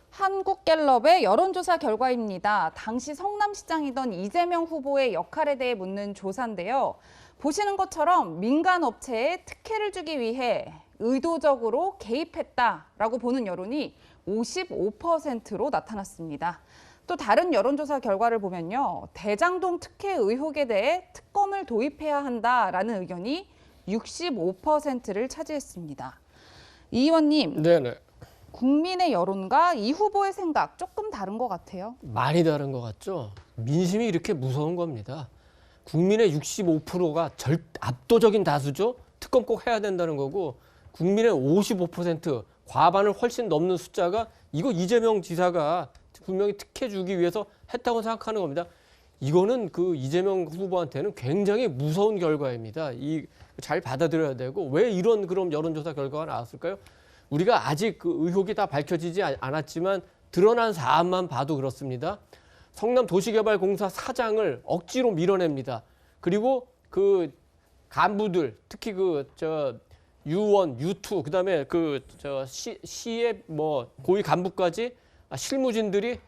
한국갤럽의 여론조사 결과입니다. 당시 성남시장이던 이재명 후보의 역할에 대해 묻는 조사인데요. 보시는 것처럼 민간 업체에 특혜를 주기 위해 의도적으로 개입했다라고 보는 여론이 55%로 나타났습니다. 또 다른 여론조사 결과를 보면요. 대장동 특혜 의혹에 대해 특검을 도입해야 한다라는 의견이 65%를 차지했습니다. 이 의원님. 네네. 국민의 여론과 이 후보의 생각 조금 다른 것 같아요. 많이 다른 것 같죠. 민심이 이렇게 무서운 겁니다. 국민의 65%가 압도적인 다수죠. 특검 꼭 해야 된다는 거고 국민의 55% 과반을 훨씬 넘는 숫자가 이거 이재명 지사가 분명히 특혜 주기 위해서 했다고 생각하는 겁니다. 이거는 그 이재명 후보한테는 굉장히 무서운 결과입니다. 잘 받아들여야 되고 왜 이런 그럼 여론조사 결과가 나왔을까요? 우리가 아직 그 의혹이 다 밝혀지지 않았지만 드러난 사안만 봐도 그렇습니다. 성남도시개발공사 사장을 억지로 밀어냅니다. 그리고 그 간부들 특히 U1, U2 그다음에 시의 뭐 고위 간부까지 실무진들이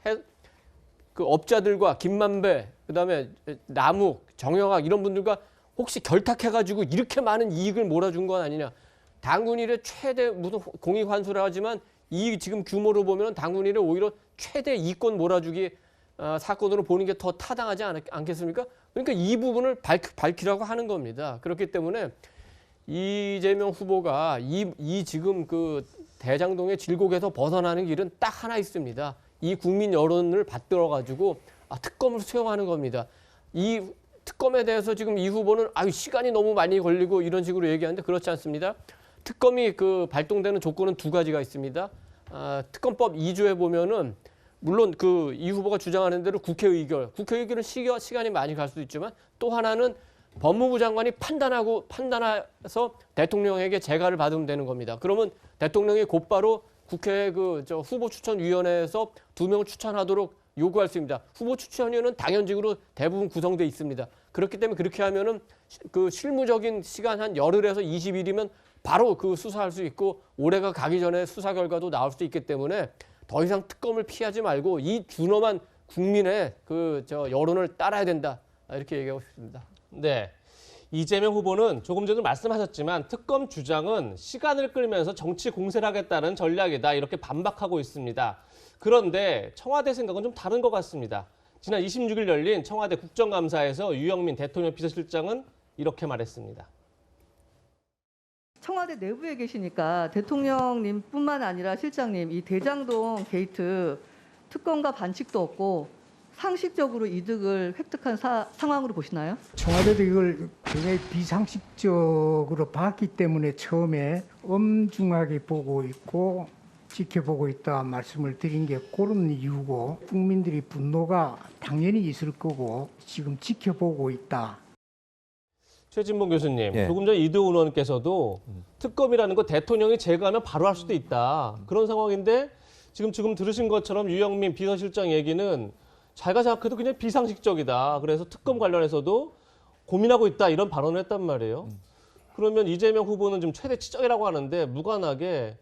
그 업자들과 김만배 그다음에 남욱, 정영학 이런 분들과 혹시 결탁해가지고 이렇게 많은 이익을 몰아준 건 아니냐. 당군 이래 최대 무슨 공익 환수를 하지만 이 지금 규모로 보면 당군 이래 오히려 최대 이권 몰아주기 사건으로 보는 게 더 타당하지 않겠습니까? 그러니까 이 부분을 밝히라고 하는 겁니다. 그렇기 때문에 이재명 후보가 이 지금 그 대장동의 질곡에서 벗어나는 길은 딱 하나 있습니다. 이 국민 여론을 받들어 가지고 특검을 수용하는 겁니다. 이 특검에 대해서 지금 이 후보는 시간이 너무 많이 걸리고 이런 식으로 얘기하는데 그렇지 않습니다. 특검이 그 발동되는 조건은 두 가지가 있습니다. 특검법 2조에 보면은 물론 그 이 후보가 주장하는 대로 국회의결은 시간이 많이 갈 수도 있지만 또 하나는 법무부 장관이 판단해서 대통령에게 재가를 받으면 되는 겁니다. 그러면 대통령이 곧바로 국회 후보 추천위원회에서 2명을 추천하도록 요구할 수 있습니다. 후보 추천위원회는 당연직으로 대부분 구성돼 있습니다. 그렇기 때문에 그렇게 하면은 그 실무적인 시간 한 열흘에서 20일이면 바로 그 수사할 수 있고 올해가 가기 전에 수사 결과도 나올 수 있기 때문에 더 이상 특검을 피하지 말고 이 준엄한 국민의 여론을 따라야 된다. 이렇게 얘기하고 싶습니다. 네. 이재명 후보는 조금 전에 말씀하셨지만 특검 주장은 시간을 끌면서 정치 공세를 하겠다는 전략이다. 이렇게 반박하고 있습니다. 그런데 청와대 생각은 좀 다른 것 같습니다. 지난 26일 열린 청와대 국정감사에서 유영민 대통령 비서실장은 이렇게 말했습니다. 청와대 내부에 계시니까 대통령님뿐만 아니라 실장님 이 대장동 게이트 특검과 반칙도 없고 상식적으로 이득을 획득한 상황으로 보시나요? 청와대도 이걸 굉장히 비상식적으로 봤기 때문에 처음에 엄중하게 보고 있고 지켜보고 있다 말씀을 드린 게 그런 이유고, 국민들이 분노가 당연히 있을 거고 지금 지켜보고 있다. 최진봉 교수님, 예. 조금 전 이도훈 의원께서도 특검이라는 거 대통령이 제거하면 바로 할 수도 있다. 그런 상황인데 지금 들으신 것처럼 유영민 비서실장 얘기는 자기가 생각해도 그냥 비상식적이다. 그래서 특검 관련해서도 고민하고 있다. 이런 발언을 했단 말이에요. 그러면 이재명 후보는 지금 최대 치적이라고 하는데 무관하게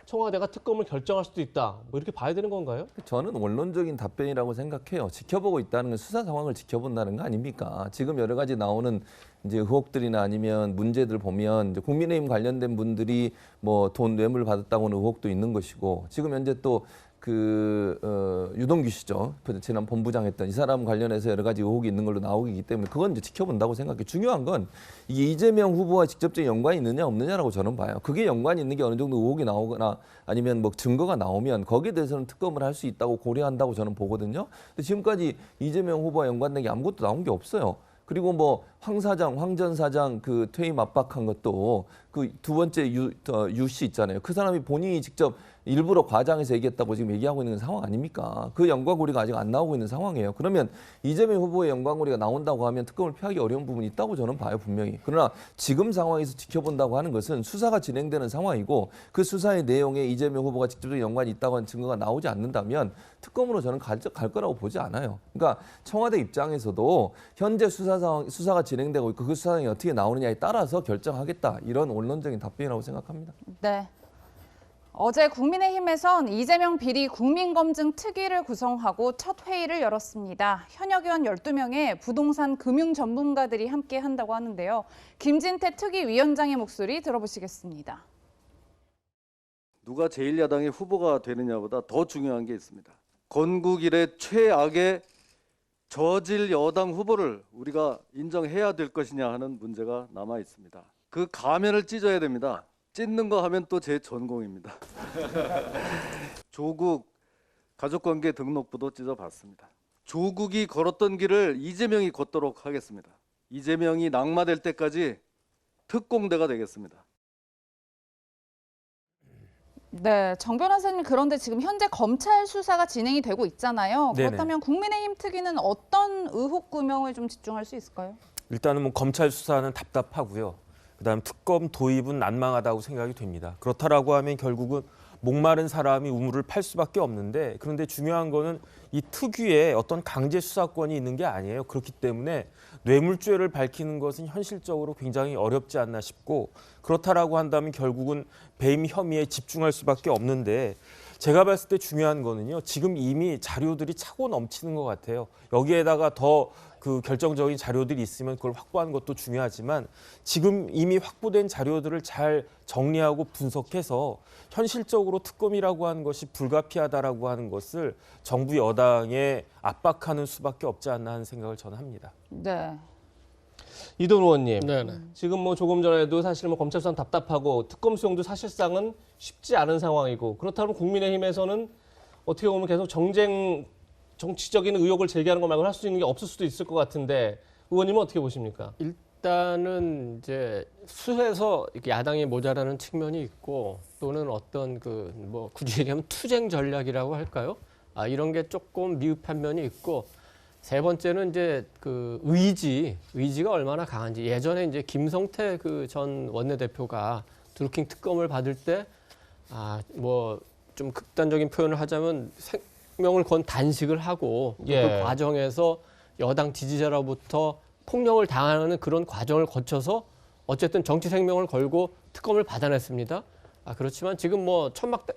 청와대가 특검을 결정할 수도 있다. 뭐 이렇게 봐야 되는 건가요? 저는 원론적인 답변이라고 생각해요. 지켜보고 있다는 건 수사 상황을 지켜본다는 거 아닙니까? 지금 여러 가지 나오는 이제 의혹들이나 아니면 문제들 보면 이제 국민의힘 관련된 분들이 뭐 돈 뇌물 받았다고는 의혹도 있는 것이고, 지금 현재 또 유동규 씨죠. 지난 본부장 했던 이 사람 관련해서 여러 가지 의혹이 있는 걸로 나오기 때문에 그건 이제 지켜본다고 생각해요. 중요한 건 이게 이재명 후보와 직접적인 연관이 있느냐 없느냐라고 저는 봐요. 그게 연관이 있는 게 어느 정도 의혹이 나오거나 아니면 뭐 증거가 나오면 거기에 대해서는 특검을 할 수 있다고 고려한다고 저는 보거든요. 근데 지금까지 이재명 후보와 연관된 게 아무것도 나온 게 없어요. 그리고 뭐 황 전 사장 그 퇴임 압박한 것도 그 두 번째 유 씨 있잖아요. 그 사람이 본인이 직접 일부러 과장해서 얘기했다고 지금 얘기하고 있는 상황 아닙니까? 그 연관고리가 아직 안 나오고 있는 상황이에요. 그러면 이재명 후보의 연관고리가 나온다고 하면 특검을 피하기 어려운 부분이 있다고 저는 봐요, 분명히. 그러나 지금 상황에서 지켜본다고 하는 것은 수사가 진행되는 상황이고, 그 수사의 내용에 이재명 후보가 직접적인 연관이 있다고 하는 증거가 나오지 않는다면 특검으로 저는 갈 거라고 보지 않아요. 그러니까 청와대 입장에서도 현재 수사가 진행되고 있고 그 수사상이 어떻게 나오느냐에 따라서 결정하겠다, 이런 원론적인 답변이라고 생각합니다. 네. 어제 국민의힘에선 이재명 비리 국민검증 특위를 구성하고 첫 회의를 열었습니다. 현역 의원 12명의 부동산 금융 전문가들이 함께 한다고 하는데요. 김진태 특위위원장의 목소리 들어보시겠습니다. 누가 제1야당의 후보가 되느냐보다 더 중요한 게 있습니다. 건국 이래 최악의 저질 여당 후보를 우리가 인정해야 될 것이냐 하는 문제가 남아 있습니다. 그 가면을 찢어야 됩니다. 찢는 거 하면 또 제 전공입니다. 조국 가족관계 등록부도 찢어봤습니다. 조국이 걸었던 길을 이재명이 걷도록 하겠습니다. 이재명이 낙마될 때까지 특공대가 되겠습니다. 네, 정 변호사님, 그런데 지금 현재 검찰 수사가 진행이 되고 있잖아요. 네네. 그렇다면 국민의힘 특위는 어떤 의혹 규명에 좀 집중할 수 있을까요? 일단은 뭐 검찰 수사는 답답하고요. 그다음 특검 도입은 난망하다고 생각이 됩니다. 그렇다라고 하면 결국은 목마른 사람이 우물을 팔 수밖에 없는데, 그런데 중요한 거는 이 특위에 어떤 강제 수사권이 있는 게 아니에요. 그렇기 때문에 뇌물죄를 밝히는 것은 현실적으로 굉장히 어렵지 않나 싶고, 그렇다라고 한다면 결국은 배임 혐의에 집중할 수밖에 없는데, 제가 봤을 때 중요한 거는요, 지금 이미 자료들이 차고 넘치는 것 같아요. 여기에다가 더 그 결정적인 자료들이 있으면 그걸 확보하는 것도 중요하지만, 지금 이미 확보된 자료들을 잘 정리하고 분석해서 현실적으로 특검이라고 하는 것이 불가피하다라고 하는 것을 정부 여당에 압박하는 수밖에 없지 않나 하는 생각을 저는 합니다. 네. 이도훈 의원님, 네네. 지금 뭐 조금 전에도 사실 뭐 검찰 수사는 답답하고 특검 수용도 사실상은 쉽지 않은 상황이고, 그렇다면 국민의힘에서는 어떻게 보면 계속 정치적인 의혹을 제기하는 것 말고 할 수 있는 게 없을 수도 있을 것 같은데, 의원님은 어떻게 보십니까? 일단은 이제 수에서 야당이 모자라는 측면이 있고, 또는 어떤 그 뭐 굳이 얘기하면 투쟁 전략이라고 할까요? 이런 게 조금 미흡한 면이 있고, 세 번째는 이제 그 의지가 얼마나 강한지. 예전에 이제 김성태 그 전 원내대표가 드루킹 특검을 받을 때 뭐 좀 극단적인 표현을 하자면 생명을 건 단식을 하고, 예. 그 과정에서 여당 지지자로부터 폭력을 당하는 그런 과정을 거쳐서 어쨌든 정치 생명을 걸고 특검을 받아냈습니다. 그렇지만 지금 뭐 천막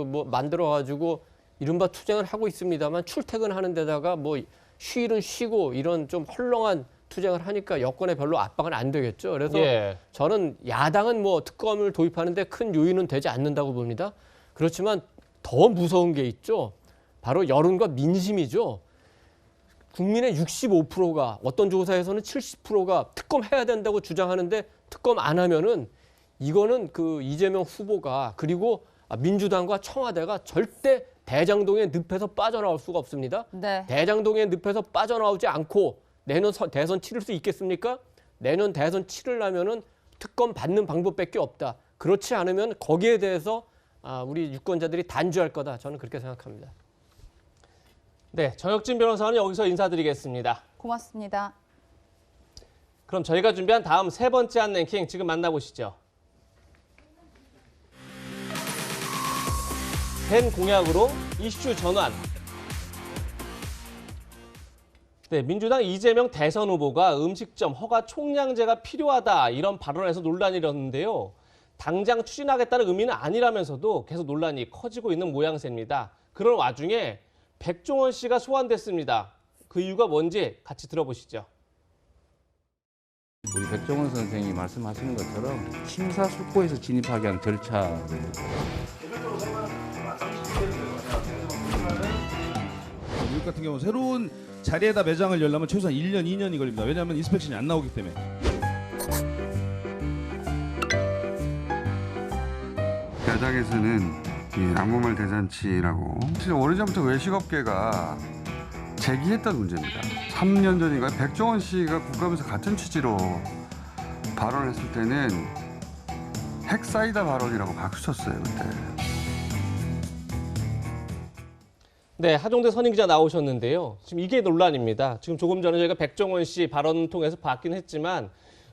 뭐 만들어 가지고 이른바 투쟁을 하고 있습니다만, 출퇴근하는 데다가 뭐 쉬일은 쉬고 이런 좀 헐렁한 투쟁을 하니까 여권에 별로 압박은 안 되겠죠. 그래서 예. 저는 야당은 뭐 특검을 도입하는데 큰 요인은 되지 않는다고 봅니다. 그렇지만 더 무서운 게 있죠. 바로 여론과 민심이죠. 국민의 65%가 어떤 조사에서는 70%가 특검해야 된다고 주장하는데 특검 안 하면은 이거는 그 이재명 후보가 그리고 민주당과 청와대가 절대 대장동의 늪에서 빠져나올 수가 없습니다. 네. 대장동의 늪에서 빠져나오지 않고 내년 대선 치를 수 있겠습니까? 내년 대선 치르려면은 특검 받는 방법밖에 없다. 그렇지 않으면 거기에 대해서 우리 유권자들이 단죄할 거다. 저는 그렇게 생각합니다. 네, 정혁진 변호사는 여기서 인사드리겠습니다. 고맙습니다. 그럼 저희가 준비한 다음 세 번째 한 랭킹 지금 만나보시죠. 된 공약으로 이슈 전환. 네, 민주당 이재명 대선 후보가 음식점 허가 총량제가 필요하다 이런 발언에서 논란이 일었는데요. 당장 추진하겠다는 의미는 아니라면서도 계속 논란이 커지고 있는 모양새입니다. 그런 와중에 백종원 씨가 소환됐습니다. 그 이유가 뭔지 같이 들어보시죠. 우리 백종원 선생이 말씀하시는 것처럼 심사숙고해서 진입하게 하는 절차를 미국 같은 경우 새로운 자리에다 매장을 열려면 최소한 1년, 2년이 걸립니다. 왜냐하면 인스펙션이 안 나오기 때문에. 야당에서는 암호말 대잔치라고 사실 오래전부터 외식업계가 제기했던 문제입니다. 3년 전인가 백종원 씨가 국감에서 같은 취지로 발언했을 때는 핵사이다 발언이라고 박수쳤어요, 그때. 네, 하종대 선임기자 나오셨는데요. 지금 이게 논란입니다. 지금 조금 전에 저희가 백종원 씨 발언 통해서 봤긴 했지만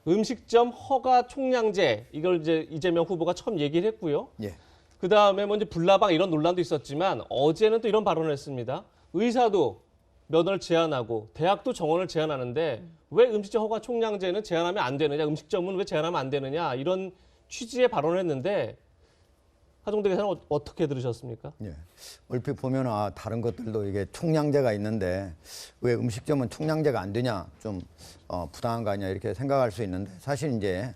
음식점 허가 총량제 이걸 이제 이재명 후보가 처음 얘기를 했고요. 예. 그 다음에 뭐 이제 불나방 이런 논란도 있었지만 어제는 또 이런 발언을 했습니다. 의사도 면허를 제한하고 대학도 정원을 제한하는데 왜 음식점 허가 총량제는 제한하면 안 되느냐, 음식점은 왜 제한하면 안 되느냐 이런 취지의 발언을 했는데 하종대 기자는 어떻게 들으셨습니까? 예. 얼핏 보면 다른 것들도 이게 총량제가 있는데 왜 음식점은 총량제가 안 되냐 좀 부당한 거 아니냐 이렇게 생각할 수 있는데 사실 이제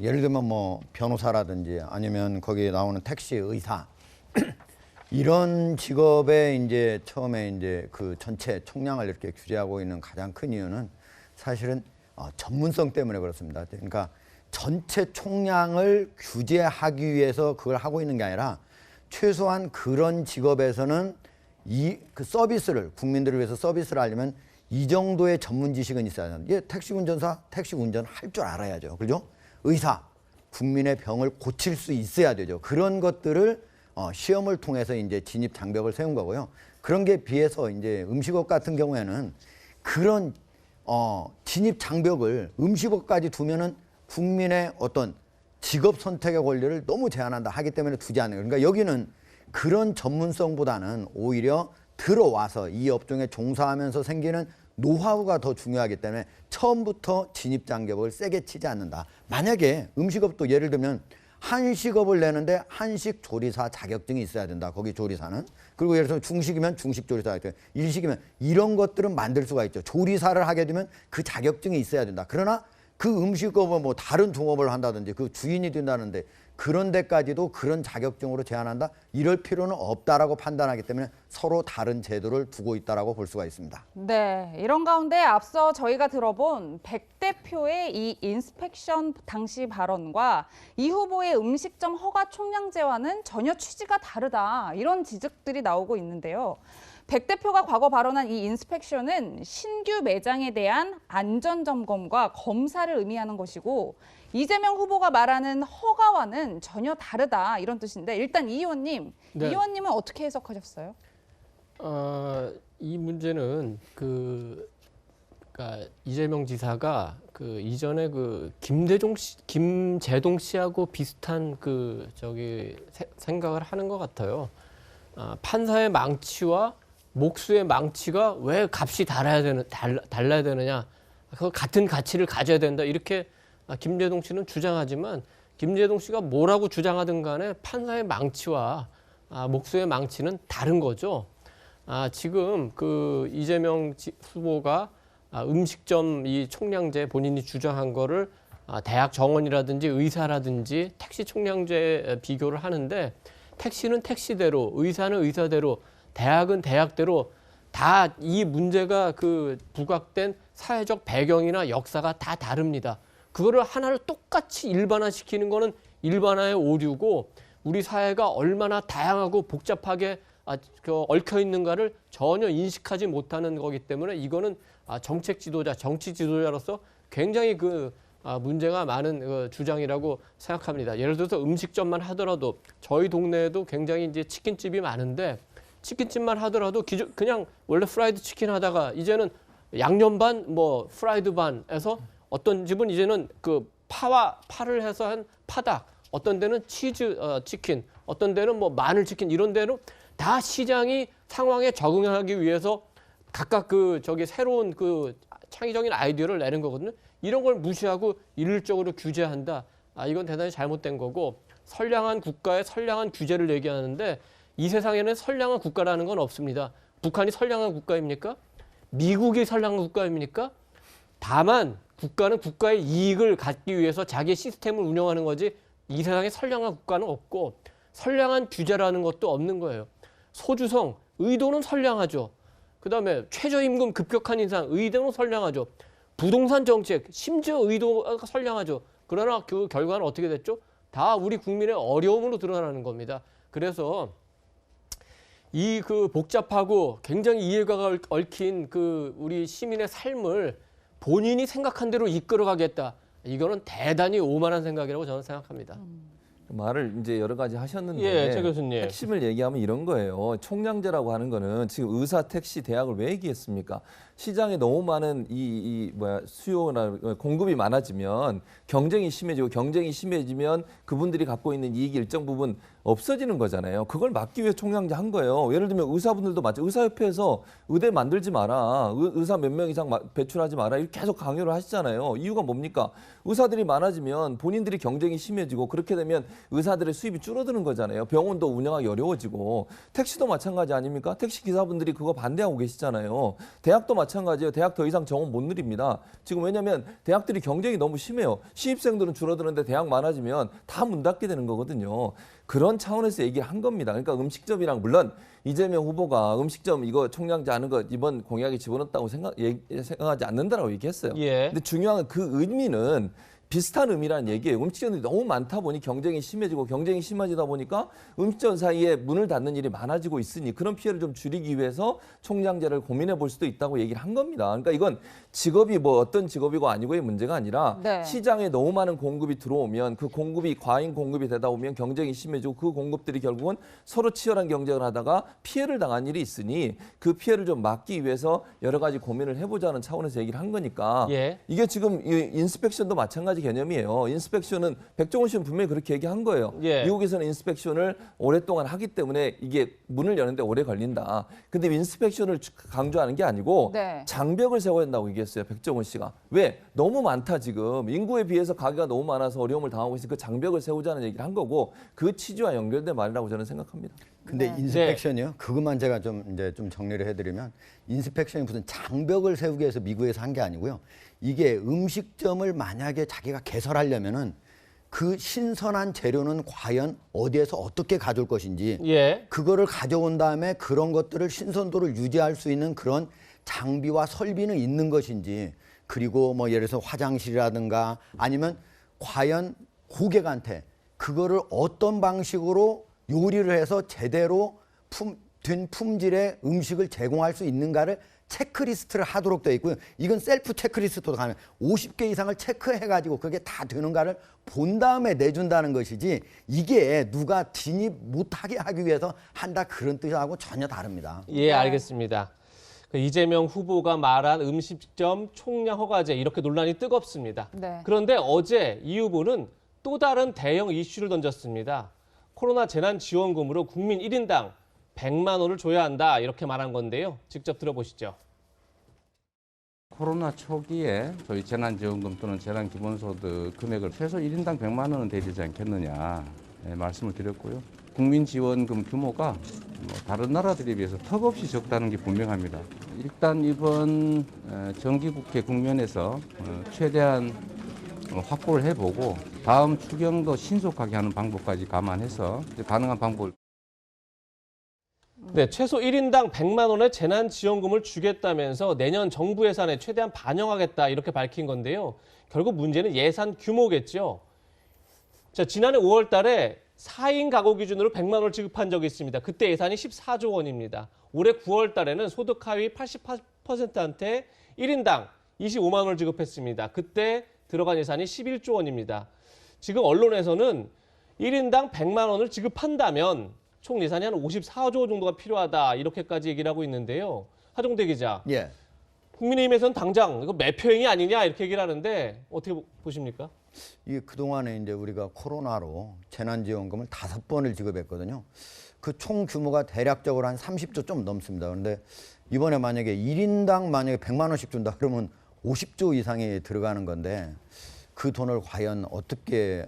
예를 들면 뭐 변호사라든지 아니면 거기에 나오는 택시 의사 이런 직업에 이제 처음에 이제 그 전체 총량을 이렇게 규제하고 있는 가장 큰 이유는 사실은 전문성 때문에 그렇습니다. 그러니까 전체 총량을 규제하기 위해서 그걸 하고 있는 게 아니라 최소한 그런 직업에서는 그 서비스를 국민들을 위해서 서비스를 하려면 이 정도의 전문 지식은 있어야 합니다. 예, 택시 운전사 택시 운전 할 줄 알아야죠. 그죠? 의사 국민의 병을 고칠 수 있어야 되죠. 그런 것들을 시험을 통해서 이제 진입 장벽을 세운 거고요. 그런 게 비해서 이제 음식업 같은 경우에는 그런 진입 장벽을 음식업까지 두면은 국민의 어떤 직업 선택의 권리를 너무 제한한다 하기 때문에 두지 않는 거예요. 그러니까 여기는 그런 전문성보다는 오히려 들어와서 이 업종에 종사하면서 생기는 노하우가 더 중요하기 때문에 처음부터 진입 장벽을 세게 치지 않는다. 만약에 음식업도 예를 들면 한식업을 내는데 한식 조리사 자격증이 있어야 된다. 거기 조리사는. 그리고 예를 들어서 중식이면 중식 조리사 자격증, 일식이면 이런 것들은 만들 수가 있죠. 조리사를 하게 되면 그 자격증이 있어야 된다. 그러나 그 음식업은 뭐 다른 종업을 한다든지 그 주인이 된다는데 그런 데까지도 그런 자격증으로 제한한다? 이럴 필요는 없다라고 판단하기 때문에 서로 다른 제도를 두고 있다라고 볼 수가 있습니다. 네, 이런 가운데 앞서 저희가 들어본 백 대표의 이 인스펙션 당시 발언과 이 후보의 음식점 허가 총량제와는 전혀 취지가 다르다. 이런 지적들이 나오고 있는데요. 백 대표가 과거 발언한 이 인스펙션은 신규 매장에 대한 안전점검과 검사를 의미하는 것이고 이재명 후보가 말하는 허가와는 전혀 다르다 이런 뜻인데 일단 이 의원님, 네. 이 의원님은 어떻게 해석하셨어요? 이 문제는 그러니까 이재명 지사가 그 이전에 그 김제동 씨하고 비슷한 생각을 하는 것 같아요. 판사의 망치와 목수의 망치가 왜 값이 달라야 되느냐? 그 같은 가치를 가져야 된다. 이렇게 김제동 씨는 주장하지만 김제동 씨가 뭐라고 주장하든 간에 판사의 망치와 목수의 망치는 다른 거죠. 지금 그 이재명 후보가 음식점 이 총량제 본인이 주장한 거를 대학 정원이라든지 의사라든지 택시 총량제 비교를 하는데 택시는 택시대로, 의사는 의사대로, 대학은 대학대로 다 이 문제가 그 부각된 사회적 배경이나 역사가 다 다릅니다. 그거를 하나를 똑같이 일반화시키는 거는 일반화의 오류고 우리 사회가 얼마나 다양하고 복잡하게 얽혀 있는가를 전혀 인식하지 못하는 거기 때문에 이거는 정책 지도자, 정치 지도자로서 굉장히 문제가 많은 주장이라고 생각합니다. 예를 들어서 음식점만 하더라도 저희 동네에도 굉장히 이제 치킨집이 많은데 치킨집만 하더라도 그냥 원래 프라이드 치킨 하다가 이제는 양념 반, 프라이드 반에서 어떤 집은 이제는 그 파를 해서 한 파닭, 어떤 데는 치즈 치킨, 어떤 데는 마늘 치킨 이런 데로 다 시장이 상황에 적응하기 위해서 각각 새로운 창의적인 아이디어를 내는 거거든요. 이런 걸 무시하고 일률적으로 규제한다. 이건 대단히 잘못된 거고 선량한 국가에 선량한 규제를 얘기하는데 이 세상에는 선량한 국가라는 건 없습니다. 북한이 선량한 국가입니까? 미국이 선량한 국가입니까? 다만 국가는 국가의 이익을 갖기 위해서 자기의 시스템을 운영하는 거지 이 세상에 선량한 국가는 없고 선량한 규제라는 것도 없는 거예요. 소주성, 의도는 선량하죠. 그다음에 최저임금 급격한 인상, 의도는 선량하죠. 부동산 정책, 심지어 의도가 선량하죠. 그러나 그 결과는 어떻게 됐죠? 다 우리 국민의 어려움으로 드러나는 겁니다. 그래서 이 복잡하고 굉장히 이해가 얽힌 우리 시민의 삶을 본인이 생각한 대로 이끌어가겠다. 이거는 대단히 오만한 생각이라고 저는 생각합니다. 말을 이제 여러 가지 하셨는데 예, 최 교수님. 핵심을 얘기하면 이런 거예요. 총량제라고 하는 거는 지금 의사, 택시, 대학을 왜 얘기했습니까? 시장에 너무 많은 수요나 공급이 많아지면 경쟁이 심해지면 그분들이 갖고 있는 이익이 일정 부분 없어지는 거잖아요. 그걸 막기 위해 총량제 한 거예요. 예를 들면 의사분들도 마찬가지. 의사협회에서 의대 만들지 마라. 의사 몇 명 이상 배출하지 마라. 이렇게 계속 강요를 하시잖아요. 이유가 뭡니까? 의사들이 많아지면 본인들이 경쟁이 심해지고 그렇게 되면 의사들의 수입이 줄어드는 거잖아요. 병원도 운영하기 어려워지고 택시도 마찬가지 아닙니까? 택시 기사분들이 그거 반대하고 계시잖아요. 대학도 마찬가지예요. 대학 더 이상 정원 못 누립니다. 지금 왜냐하면 대학들이 경쟁이 너무 심해요. 신입생들은 줄어드는데 대학 많아지면 다 문 닫게 되는 거거든요. 그런 차원에서 얘기를 한 겁니다. 그러니까 음식점이랑 물론 이재명 후보가 음식점 이거 총량제 하는 거 이번 공약에 집어넣었다고 생각하지 않는다라고 얘기했어요. 예. 근데 중요한 건 그 의미는 비슷한 의미라는 얘기예요. 음식점들이 너무 많다 보니 경쟁이 심해지고 경쟁이 심해지다 보니까 음식점 사이에 문을 닫는 일이 많아지고 있으니 그런 피해를 좀 줄이기 위해서 총량제를 고민해 볼 수도 있다고 얘기를 한 겁니다. 그러니까 이건 직업이 어떤 직업이고 아니고의 문제가 아니라 네. 시장에 너무 많은 공급이 들어오면 그 공급이 과잉 공급이 되다 보면 경쟁이 심해지고 그 공급들이 결국은 서로 치열한 경쟁을 하다가 피해를 당한 일이 있으니 그 피해를 좀 막기 위해서 여러 가지 고민을 해보자는 차원에서 얘기를 한 거니까 예. 이게 지금 인스펙션도 마찬가지 개념이에요. 인스펙션은 백종원 씨는 분명히 그렇게 얘기한 거예요. 예. 미국에서는 인스펙션을 오랫동안 하기 때문에 이게 문을 여는데 오래 걸린다. 근데 인스펙션을 강조하는 게 아니고 네. 장벽을 세워야 한다고 얘기했어요. 백종원 씨가. 왜? 너무 많다 지금. 인구에 비해서 가게가 너무 많아서 어려움을 당하고 있으니까 그 장벽을 세우자는 얘기를 한 거고 그 취지와 연결된 말이라고 저는 생각합니다. 근데 네. 인스펙션이요? 그것만 제가 좀 정리를 해드리면 인스펙션이 무슨 장벽을 세우기 위해서 미국에서 한 게 아니고요. 이게 음식점을 만약에 자기가 개설하려면은 그 신선한 재료는 과연 어디에서 어떻게 가져올 것인지 예. 그거를 가져온 다음에 그런 것들을 신선도를 유지할 수 있는 그런 장비와 설비는 있는 것인지 그리고 예를 들어서 화장실이라든가 아니면 과연 고객한테 그거를 어떤 방식으로 요리를 해서 제대로 된 품질의 음식을 제공할 수 있는가를 체크리스트를 하도록 되어 있고요. 이건 셀프 체크리스트도 가능. 50개 이상을 체크해가지고 그게 다 되는가를 본 다음에 내준다는 것이지 이게 누가 진입 못하게 하기 위해서 한다 그런 뜻하고 전혀 다릅니다. 예, 알겠습니다. 이재명 후보가 말한 음식점 총량 허가제 이렇게 논란이 뜨겁습니다. 네. 그런데 어제 이 후보는 또 다른 대형 이슈를 던졌습니다. 코로나 재난지원금으로 국민 1인당 100만 원을 줘야 한다 이렇게 말한 건데요. 직접 들어보시죠. 코로나 초기에 저희 재난지원금 또는 재난기본소득 금액을 최소 1인당 100만 원은 되지 않겠느냐 말씀을 드렸고요. 국민지원금 규모가 다른 나라들에 비해서 턱없이 적다는 게 분명합니다. 일단 이번 정기국회 국면에서 최대한 확보를 해보고 다음 추경도 신속하게 하는 방법까지 감안해서 가능한 방법을 네, 최소 1인당 100만 원의 재난지원금을 주겠다면서 내년 정부 예산에 최대한 반영하겠다 이렇게 밝힌 건데요. 결국 문제는 예산 규모겠죠. 자, 지난해 5월 달에 4인 가구 기준으로 100만 원을 지급한 적이 있습니다. 그때 예산이 14조 원입니다. 올해 9월 달에는 소득 하위 88%한테 1인당 25만 원을 지급했습니다. 그때 들어간 예산이 11조 원입니다. 지금 언론에서는 1인당 100만 원을 지급한다면 총 예산이 한 54조 정도가 필요하다 이렇게까지 얘기를 하고 있는데요. 하종대 기자. 예. 국민의힘에서는 당장 이거 매표행위 아니냐 이렇게 얘기를 하는데 어떻게 보십니까? 이 그동안에 이제 우리가 코로나로 재난지원금을 5번을 지급했거든요. 그 총 규모가 대략적으로 한 30조 좀 넘습니다. 그런데 이번에 만약에 1인당 만약에 100만 원씩 준다 그러면 50조 이상이 들어가는 건데 그 돈을 과연 어떻게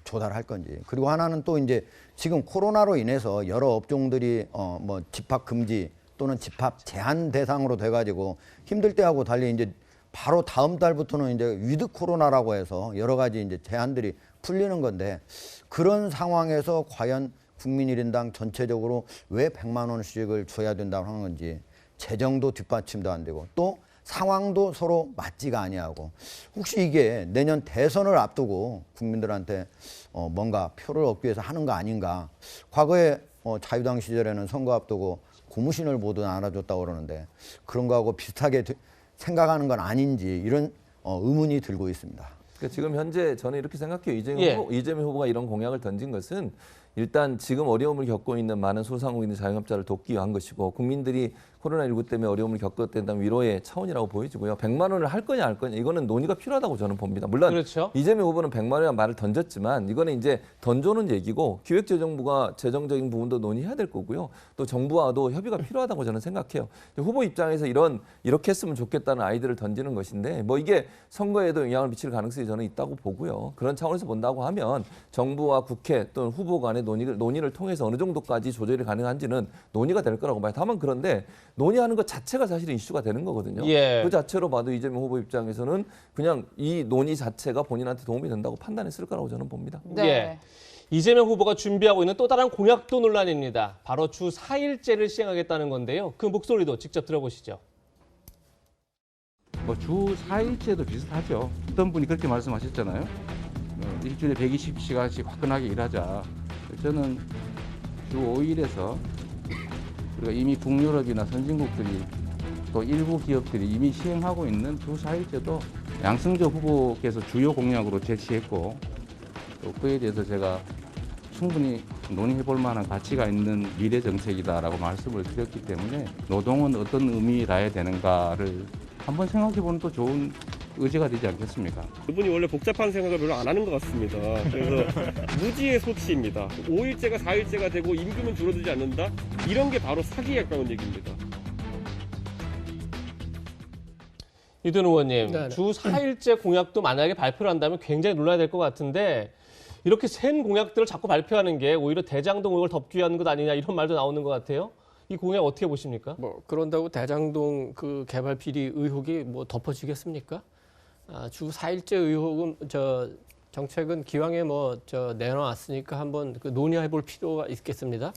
조달할 건지. 그리고 하나는 또 이제 지금 코로나로 인해서 여러 업종들이 뭐 집합 금지 또는 집합 제한 대상으로 돼가지고 힘들 때하고 달리 이제 바로 다음 달부터는 이제 위드 코로나라고 해서 여러 가지 이제 제한들이 풀리는 건데 그런 상황에서 과연 국민 1인당 전체적으로 왜 100만 원씩을 줘야 된다고 하는 건지 재정도 뒷받침도 안 되고 또 상황도 서로 맞지가 아니하고 혹시 이게 내년 대선을 앞두고 국민들한테 뭔가 표를 얻기 위해서 하는 거 아닌가. 과거에 자유당 시절에는 선거 앞두고 고무신을 모두 나눠줬다고 그러는데 그런 거하고 비슷하게 생각하는 건 아닌지 이런 의문이 들고 있습니다. 그러니까 지금 현재 저는 이렇게 생각해요. 예. 이재명 후보가 이런 공약을 던진 것은 일단 지금 어려움을 겪고 있는 많은 소상공인들 자영업자를 돕기 위한 것이고 국민들이 코로나19 때문에 어려움을 겪었다는 위로의 차원이라고 보여지고요. 100만 원을 할 거냐 안 거냐 이거는 논의가 필요하다고 저는 봅니다. 물론 그렇죠. 이재명 후보는 100만 원이라는 말을 던졌지만 이거는 이제 던져놓은 얘기고 기획재정부가 재정적인 부분도 논의해야 될 거고요. 또 정부와도 협의가 필요하다고 저는 생각해요. 후보 입장에서 이렇게 했으면 좋겠다는 아이디어를 던지는 것인데 뭐 이게 선거에도 영향을 미칠 가능성이 저는 있다고 보고요. 그런 차원에서 본다고 하면 정부와 국회 또는 후보 간의 논의를 통해서 어느 정도까지 조절이 가능한지는 논의가 될 거라고 봐요. 다만 그런데 논의하는 것 자체가 사실은 이슈가 되는 거거든요. 예. 그 자체로 봐도 이재명 후보 입장에서는 그냥 이 논의 자체가 본인한테 도움이 된다고 판단했을 거라고 저는 봅니다. 네. 예. 이재명 후보가 준비하고 있는 또 다른 공약도 논란입니다. 바로 주 4일제를 시행하겠다는 건데요. 그 목소리도 직접 들어보시죠. 뭐 주 4일제도 비슷하죠. 어떤 분이 그렇게 말씀하셨잖아요. 일주일에 120시간씩 화끈하게 일하자. 저는 주 5일에서 우리가 이미 북유럽이나 선진국들이 또 일부 기업들이 이미 시행하고 있는 주 4일제도 양승적 후보께서 주요 공약으로 제시했고 또 그에 대해서 제가 충분히 논의해 볼 만한 가치가 있는 미래 정책이다라고 말씀을 드렸기 때문에 노동은 어떤 의미라야 되는가를 한번 생각해 보는 또 좋은 의지가 되지 않겠습니까? 그분이 원래 복잡한 생각을 별로 안 하는 것 같습니다. 그래서 무지의 소치입니다. 5일제가 4일제가 되고 임금은 줄어들지 않는다? 이런 게 바로 사기에 가까운 얘기입니다. 이든 의원님, 네네. 주 4일제 공약도 만약에 발표를 한다면 굉장히 논란이 될 것 같은데 이렇게 센 공약들을 자꾸 발표하는 게 오히려 대장동 의혹을 덮기 위한 것 아니냐 이런 말도 나오는 것 같아요. 이 공약 어떻게 보십니까? 뭐 그런다고 대장동 그 개발 비리 의혹이 뭐 덮어지겠습니까? 주 4일제 의혹은 정책은 기왕에 내놓았으니까 한번 그 논의해 볼 필요가 있겠습니다.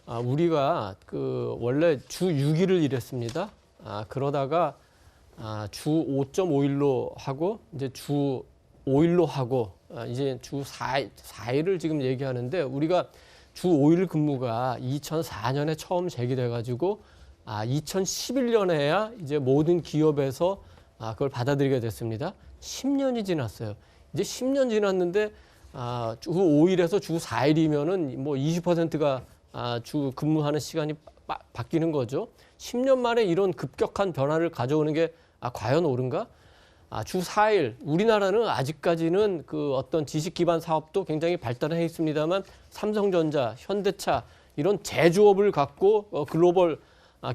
우리가 그 원래 주 6일을 일했습니다. 그러다가 주 5.5일로 하고 이제 주 5일로 하고 이제 주 4일을 지금 얘기하는데 우리가 주 5일 근무가 2004년에 처음 제기돼가지고 2011년에야 이제 모든 기업에서 그걸 받아들이게 됐습니다. 10년이 지났어요. 이제 10년 지났는데 주 5일에서 주 4일이면은 뭐 20%가 주 근무하는 시간이 바뀌는 거죠. 10년 만에 이런 급격한 변화를 가져오는 게 과연 옳은가? 주 4일, 우리나라는 아직까지는 그 어떤 지식 기반 사업도 굉장히 발달해 있습니다만 삼성전자, 현대차 이런 제조업을 갖고 글로벌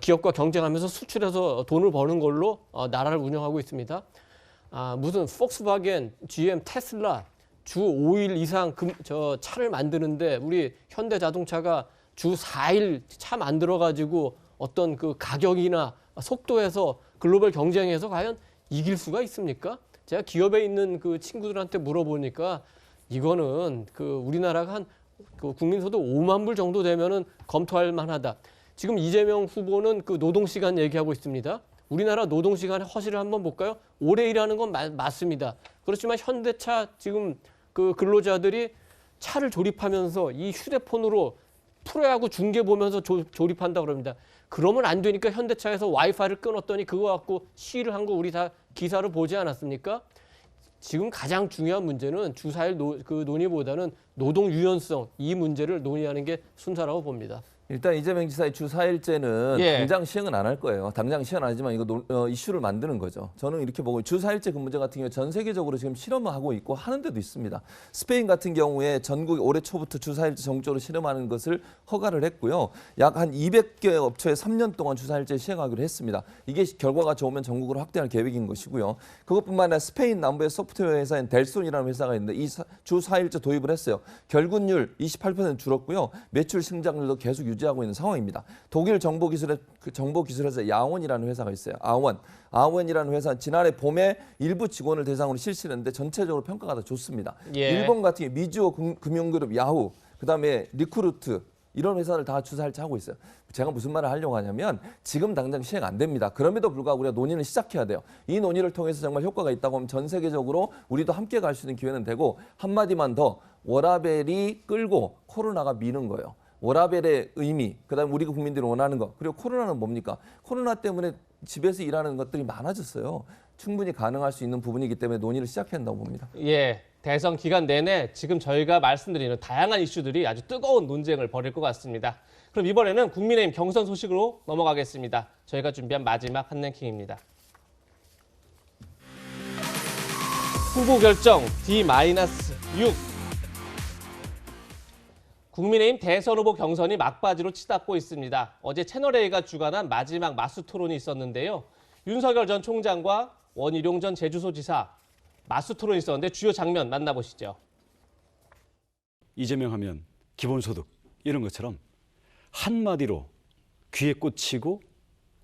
기업과 경쟁하면서 수출해서 돈을 버는 걸로 나라를 운영하고 있습니다. 무슨 폭스바겐, GM, 테슬라 주 5일 이상 차를 만드는데 우리 현대자동차가 주 4일 차 만들어가지고 어떤 그 가격이나 속도에서 글로벌 경쟁에서 과연 이길 수가 있습니까? 제가 기업에 있는 그 친구들한테 물어보니까 이거는 그 우리나라가 한 그 국민소득 5만 불 정도 되면은 검토할 만하다. 지금 이재명 후보는 그 노동시간 얘기하고 있습니다. 우리나라 노동시간의 허실을 한번 볼까요? 오래 일하는 건 맞습니다. 그렇지만 현대차 지금 그 근로자들이 차를 조립하면서 이 휴대폰으로 프로야구 중계 보면서 조립한다 그럽니다. 그러면 안 되니까 현대차에서 와이파이를 끊었더니 그거 갖고 시위를 한 거 우리 다 기사를 보지 않았습니까? 지금 가장 중요한 문제는 주 4일 그 논의보다는 노동 유연성 이 문제를 논의하는 게 순서라고 봅니다. 일단 이재명 지사의 주 4일제는 예. 당장 시행은 안 할 거예요. 당장 시행 안 하지만 이거 이슈를 만드는 거죠. 저는 이렇게 보고 주 4일제 근무제 같은 경우에 전 세계적으로 지금 실험을 하고 있고 하는 데도 있습니다. 스페인 같은 경우에 전국 올해 초부터 주 4일제 전국적으로 실험하는 것을 허가를 했고요. 약 한 200개 업체에 3년 동안 주 4일제 시행하기로 했습니다. 이게 결과가 좋으면 전국으로 확대할 계획인 것이고요. 그것뿐만 아니라 스페인 남부의 소프트웨어 회사인 델손이라는 회사가 있는데 이 주 4일제 도입을 했어요. 결근율 28% 줄었고요. 매출 성장률도 계속 유지하고 있는 상황입니다. 독일 정보기술회사 야원이라는 회사가 있어요. 아원이라는 회사는 지난해 봄에 일부 직원을 대상으로 실시했는데 전체적으로 평가가 다 좋습니다. 예. 일본 같은 경우 미주호 금융그룹 야후, 그다음에 리크루트 이런 회사를 다 주 4일제 하고 있어요. 제가 무슨 말을 하려고 하냐면 지금 당장 시행 안 됩니다. 그럼에도 불구하고 우리가 논의를 시작해야 돼요. 이 논의를 통해서 정말 효과가 있다고 하면 전 세계적으로 우리도 함께 갈 수 있는 기회는 되고 한마디만 더 워라벨이 끌고 코로나가 미는 거예요. 워라벨의 의미, 그다음에 우리 국민들이 원하는 것, 그리고 코로나는 뭡니까? 코로나 때문에 집에서 일하는 것들이 많아졌어요. 충분히 가능할 수 있는 부분이기 때문에 논의를 시작해야 한다고 봅니다. 예, 대선 기간 내내 지금 저희가 말씀드리는 다양한 이슈들이 아주 뜨거운 논쟁을 벌일 것 같습니다. 그럼 이번에는 국민의힘 경선 소식으로 넘어가겠습니다. 저희가 준비한 마지막 한랭킹입니다. 후보 결정 D-6. 국민의힘 대선 후보 경선이 막바지로 치닫고 있습니다. 어제 채널A가 주관한 마지막 맞수 토론이 있었는데요. 윤석열 전 총장과 원희룡 전 제주도지사 맞수 토론이 있었는데 주요 장면 만나보시죠. 이재명 하면 기본소득 이런 것처럼 한마디로 귀에 꽂히고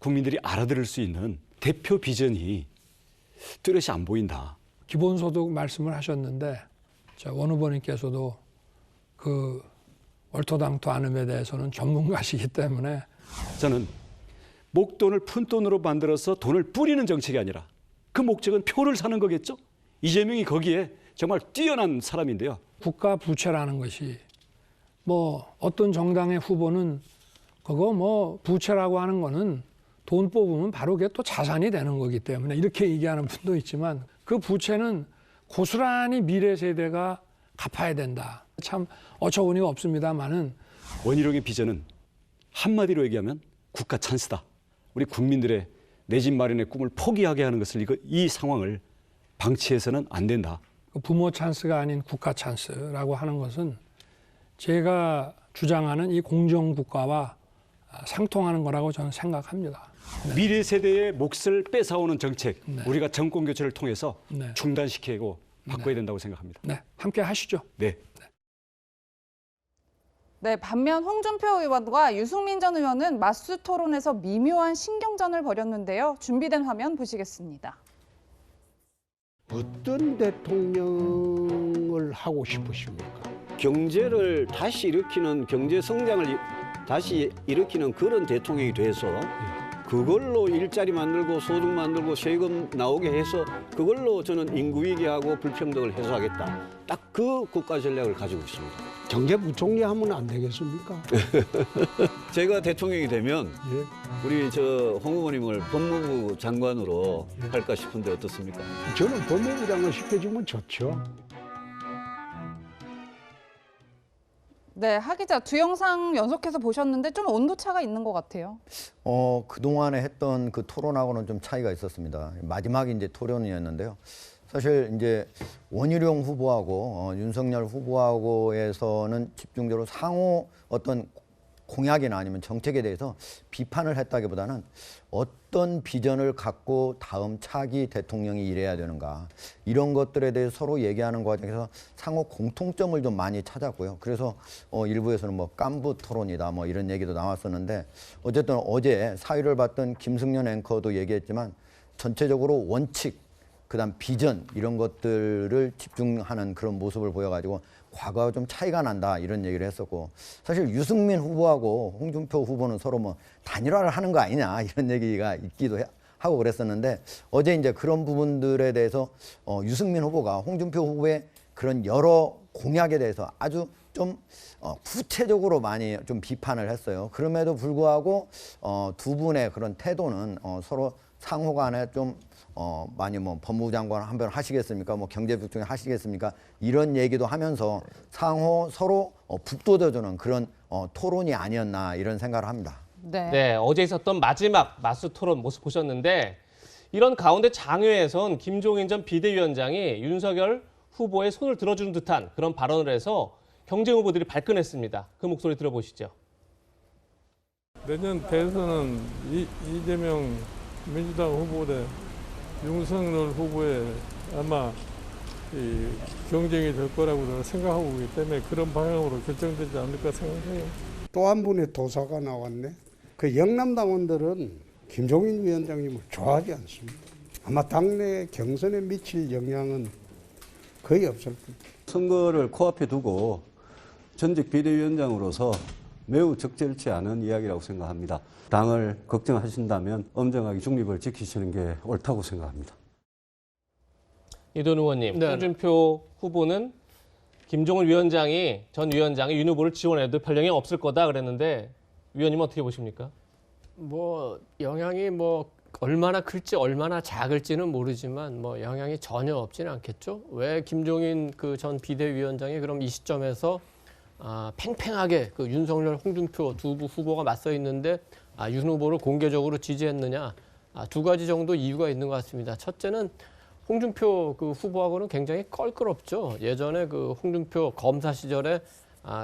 국민들이 알아들을 수 있는 대표 비전이 뚜렷이 안 보인다. 기본소득 말씀을 하셨는데 원 후보님께서도 그 얼토당토 않음에 대해서는 전문가시기 때문에 저는 목돈을 푼돈으로 만들어서 돈을 뿌리는 정책이 아니라 그 목적은 표를 사는 거겠죠? 이재명이 거기에 정말 뛰어난 사람인데요. 국가 부채라는 것이 뭐 어떤 정당의 후보는 그거 뭐 부채라고 하는 거는 돈 뽑으면 바로 그게 또 자산이 되는 거기 때문에 이렇게 얘기하는 분도 있지만 그 부채는 고스란히 미래 세대가 갚아야 된다. 참 어처구니가 없습니다만은 원희룡의 비전은 한마디로 얘기하면 국가 찬스다. 우리 국민들의 내 집 마련의 꿈을 포기하게 하는 것을 이 상황을 방치해서는 안 된다. 부모 찬스가 아닌 국가 찬스라고 하는 것은 제가 주장하는 이 공정국가와 상통하는 거라고 저는 생각합니다. 네. 미래 세대의 몫을 뺏어오는 정책, 네. 우리가 정권 교체를 통해서 네. 중단시키고 바꿔야 된다고 생각합니다. 네, 함께 하시죠. 네. 네, 반면 홍준표 의원과 유승민 전 의원은 맞수 토론에서 미묘한 신경전을 벌였는데요. 준비된 화면 보시겠습니다. 어떤 대통령을 하고 싶으십니까? 경제를 다시 일으키는 경제 성장을 다시 일으키는 그런 대통령이 돼서 그걸로 일자리 만들고 소득 만들고 세금 나오게 해서 그걸로 저는 인구 위기하고 불평등을 해소하겠다. 딱 그 국가 전략을 가지고 있습니다. 경제부총리 하면 안 되겠습니까? 제가 대통령이 되면 우리 홍 후보님을 법무부 장관으로 할까 싶은데 어떻습니까? 저는 법무부 장관 시켜주면 좋죠. 네, 하 기자 두 영상 연속해서 보셨는데 좀 온도차가 있는 것 같아요. 그동안에 했던 그 토론하고는 좀 차이가 있었습니다. 마지막이 이제 토론이었는데요. 사실 이제 원희룡 후보하고 윤석열 후보하고에서는 집중적으로 상호 어떤 공약이나 아니면 정책에 대해서 비판을 했다기보다는 어떤 비전을 갖고 다음 차기 대통령이 일해야 되는가 이런 것들에 대해서 서로 얘기하는 과정에서 상호 공통점을 좀 많이 찾았고요. 그래서 일부에서는 뭐 깐부 토론이다 뭐 이런 얘기도 나왔었는데 어쨌든 어제 사유를 받던 김승연 앵커도 얘기했지만 전체적으로 원칙 그다음 비전 이런 것들을 집중하는 그런 모습을 보여가지고 과거와 좀 차이가 난다 이런 얘기를 했었고 사실 유승민 후보하고 홍준표 후보는 서로 뭐 단일화를 하는 거 아니냐 이런 얘기가 있기도 하고 그랬었는데 어제 이제 그런 부분들에 대해서 유승민 후보가 홍준표 후보의 그런 여러 공약에 대해서 아주 좀 구체적으로 많이 좀 비판을 했어요. 그럼에도 불구하고 두 분의 그런 태도는 서로 상호 간에 좀 많이 뭐 법무부 장관 한 번 하시겠습니까? 뭐 경제부총리 하시겠습니까? 이런 얘기도 하면서 상호 서로 북돋아주는 그런 토론이 아니었나 이런 생각을 합니다. 네, 어제 있었던 마지막 맞수 토론 모습 보셨는데 이런 가운데 장외에선 김종인 전 비대위원장이 윤석열 후보의 손을 들어주는 듯한 그런 발언을 해서 경쟁 후보들이 발끈했습니다. 그 목소리 들어보시죠. 내년 대선은 이재명 민주당 후보 대 윤석열 후보의 아마 경쟁이 될 거라고 저는 생각하고 있기 때문에 그런 방향으로 결정되지 않을까 생각해요. 또 한 분의 도사가 나왔네. 그 영남당원들은 김종인 위원장님을 좋아하지 않습니다. 아마 당내 경선에 미칠 영향은 거의 없을 겁니다. 선거를 코앞에 두고 전직 비대위원장으로서 매우 적절치 않은 이야기라고 생각합니다. 당을 걱정하신다면 엄정하게 중립을 지키시는 게 옳다고 생각합니다. 이돈 의원님, 네. 홍준표 후보는 김종인 위원장이 전 위원장이 윤 후보를 지원해도 별 영향 없을 거다 그랬는데 위원님은 어떻게 보십니까? 뭐 영향이 뭐 얼마나 클지 얼마나 작을지는 모르지만 뭐 영향이 전혀 없지는 않겠죠. 왜 김종인 그 전 비대위원장이 그럼 이 시점에서 팽팽하게 그 윤석열, 홍준표 두 후보가 맞서 있는데 윤 후보를 공개적으로 지지했느냐? 두 가지 정도 이유가 있는 것 같습니다. 첫째는 홍준표 그 후보하고는 굉장히 껄끄럽죠. 예전에 그 홍준표 검사 시절에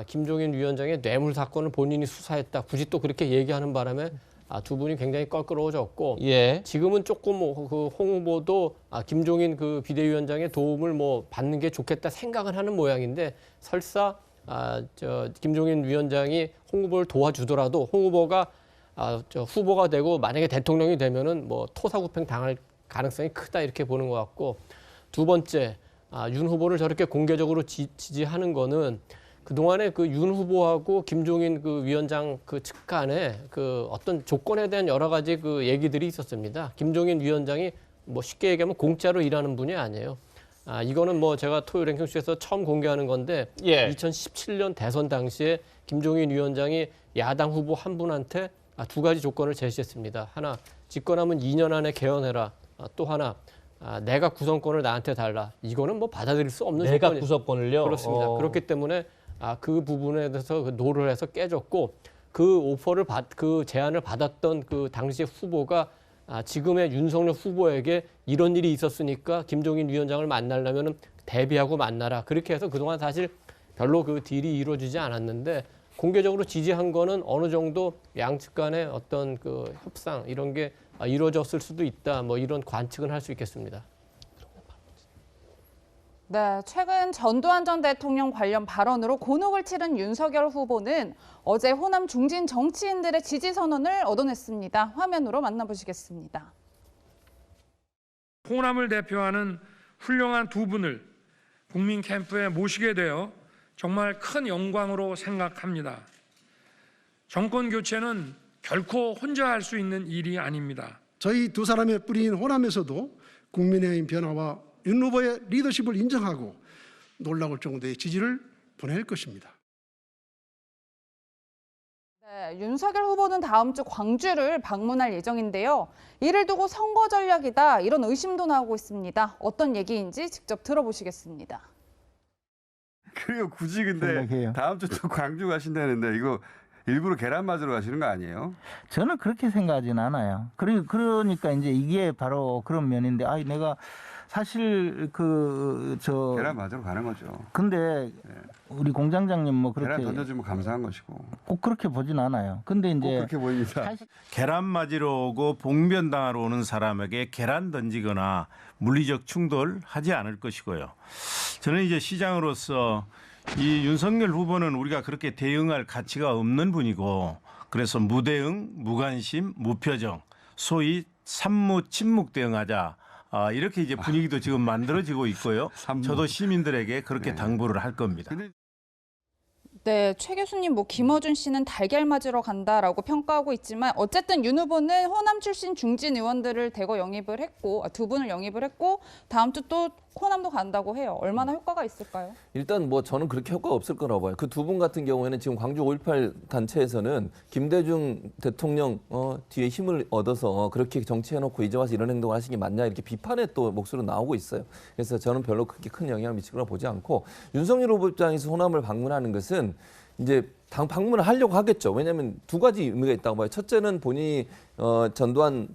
김종인 위원장의 뇌물 사건을 본인이 수사했다. 굳이 또 그렇게 얘기하는 바람에 두 분이 굉장히 껄끄러워졌고 지금은 조금 그 홍 후보도 김종인 그 비대위원장의 도움을 뭐 받는 게 좋겠다 생각을 하는 모양인데 설사 김종인 위원장이 홍 후보를 도와주더라도 홍 후보가 후보가 되고 만약에 대통령이 되면은 뭐 토사구팽 당할 가능성이 크다 이렇게 보는 것 같고 두 번째 윤 후보를 저렇게 공개적으로 지지하는 거는 그동안에 그 윤 후보하고 김종인 그 위원장 그 측 간에 그 어떤 조건에 대한 여러 가지 그 얘기들이 있었습니다. 김종인 위원장이 뭐 쉽게 얘기하면 공짜로 일하는 분이 아니에요. 이거는 뭐 제가 토요일 랭킹쇼에서 처음 공개하는 건데 2017년 대선 당시에 김종인 위원장이 야당 후보 한 분한테 두 가지 조건을 제시했습니다. 하나, 집권하면 2년 안에 개헌해라. 또 하나, 내각 구성권을 나한테 달라. 이거는 뭐 받아들일 수 없는 내각 조건이 구성권을요? 그렇습니다. 그렇기 때문에 그 부분에 대해서 그 노를 해서 깨졌고 그 제안을 받았던 그 당시 후보가 지금의 윤석열 후보에게 이런 일이 있었으니까 김종인 위원장을 만나려면 대비하고 만나라. 그렇게 해서 그동안 사실 별로 그 딜이 이루어지지 않았는데 공개적으로 지지한 거는 어느 정도 양측 간의 어떤 그 협상 이런 게 이루어졌을 수도 있다. 뭐 이런 관측은 할 수 있겠습니다. 네, 최근 전두환 전 대통령 관련 발언으로 곤혹을 치른 윤석열 후보는 어제 호남 중진 정치인들의 지지 선언을 얻어냈습니다. 화면으로 만나보시겠습니다. 호남을 대표하는 훌륭한 두 분을 국민 캠프에 모시게 되어 정말 큰 영광으로 생각합니다. 정권 교체는 결코 혼자 할 수 있는 일이 아닙니다. 저희 두 사람의 뿌리인 호남에서도 국민의힘 변화와 윤 후보의 리더십을 인정하고 놀라울 정도의 지지를 보낼 것입니다. 네, 윤석열 후보는 다음 주 광주를 방문할 예정인데요. 이를 두고 선거 전략이다 이런 의심도 나오고 있습니다. 어떤 얘기인지 직접 들어보시겠습니다. 그래요. 굳이 근데 다음 주 또 광주 가신다는데 이거 일부러 계란 맞으러 가시는 거 아니에요? 저는 그렇게 생각하진 않아요. 그러니까 이제 이게 바로 그런 면인데, 내가 사실 계란 맞으러 가는 거죠. 근데 우리 공장장님 뭐 그렇게 계란 던져주면 감사한 것이고. 꼭 그렇게 보진 않아요. 근데 이제 꼭 그렇게 보입니다. 계란 맞으러 오고 봉변당하러 오는 사람에게 계란 던지거나 물리적 충돌하지 않을 것이고요. 저는 이제 시장으로서 이 윤석열 후보는 우리가 그렇게 대응할 가치가 없는 분이고, 그래서 무대응, 무관심, 무표정, 소위 산무 침묵 대응하자 이렇게 이제 분위기도 지금 만들어지고 있고요. 저도 시민들에게 그렇게 당부를 할 겁니다. 네, 최 교수님, 김어준 씨는 달걀 맞으러 간다라고 평가하고 있지만 어쨌든 윤 후보는 호남 출신 중진 의원들을 대거 영입을 했고, 두 분을 영입을 했고 다음 주 또 호남도 간다고 해요. 얼마나 효과가 있을까요? 일단 저는 그렇게 효과가 없을 거라고 봐요. 그 두 분 같은 경우에는 지금 광주 5.18 단체에서는 김대중 대통령 뒤에 힘을 얻어서 그렇게 정치해놓고 이제 와서 이런 행동을 하신 게 맞냐 이렇게 비판의 또 목소리가 나오고 있어요. 그래서 저는 별로 그렇게 큰 영향을 미칠 거라 보지 않고 윤석열 후보 입장에서 호남을 방문하는 것은 이제 방문을 하려고 하겠죠. 왜냐하면 두 가지 의미가 있다고 봐요. 첫째는 본인이 전두환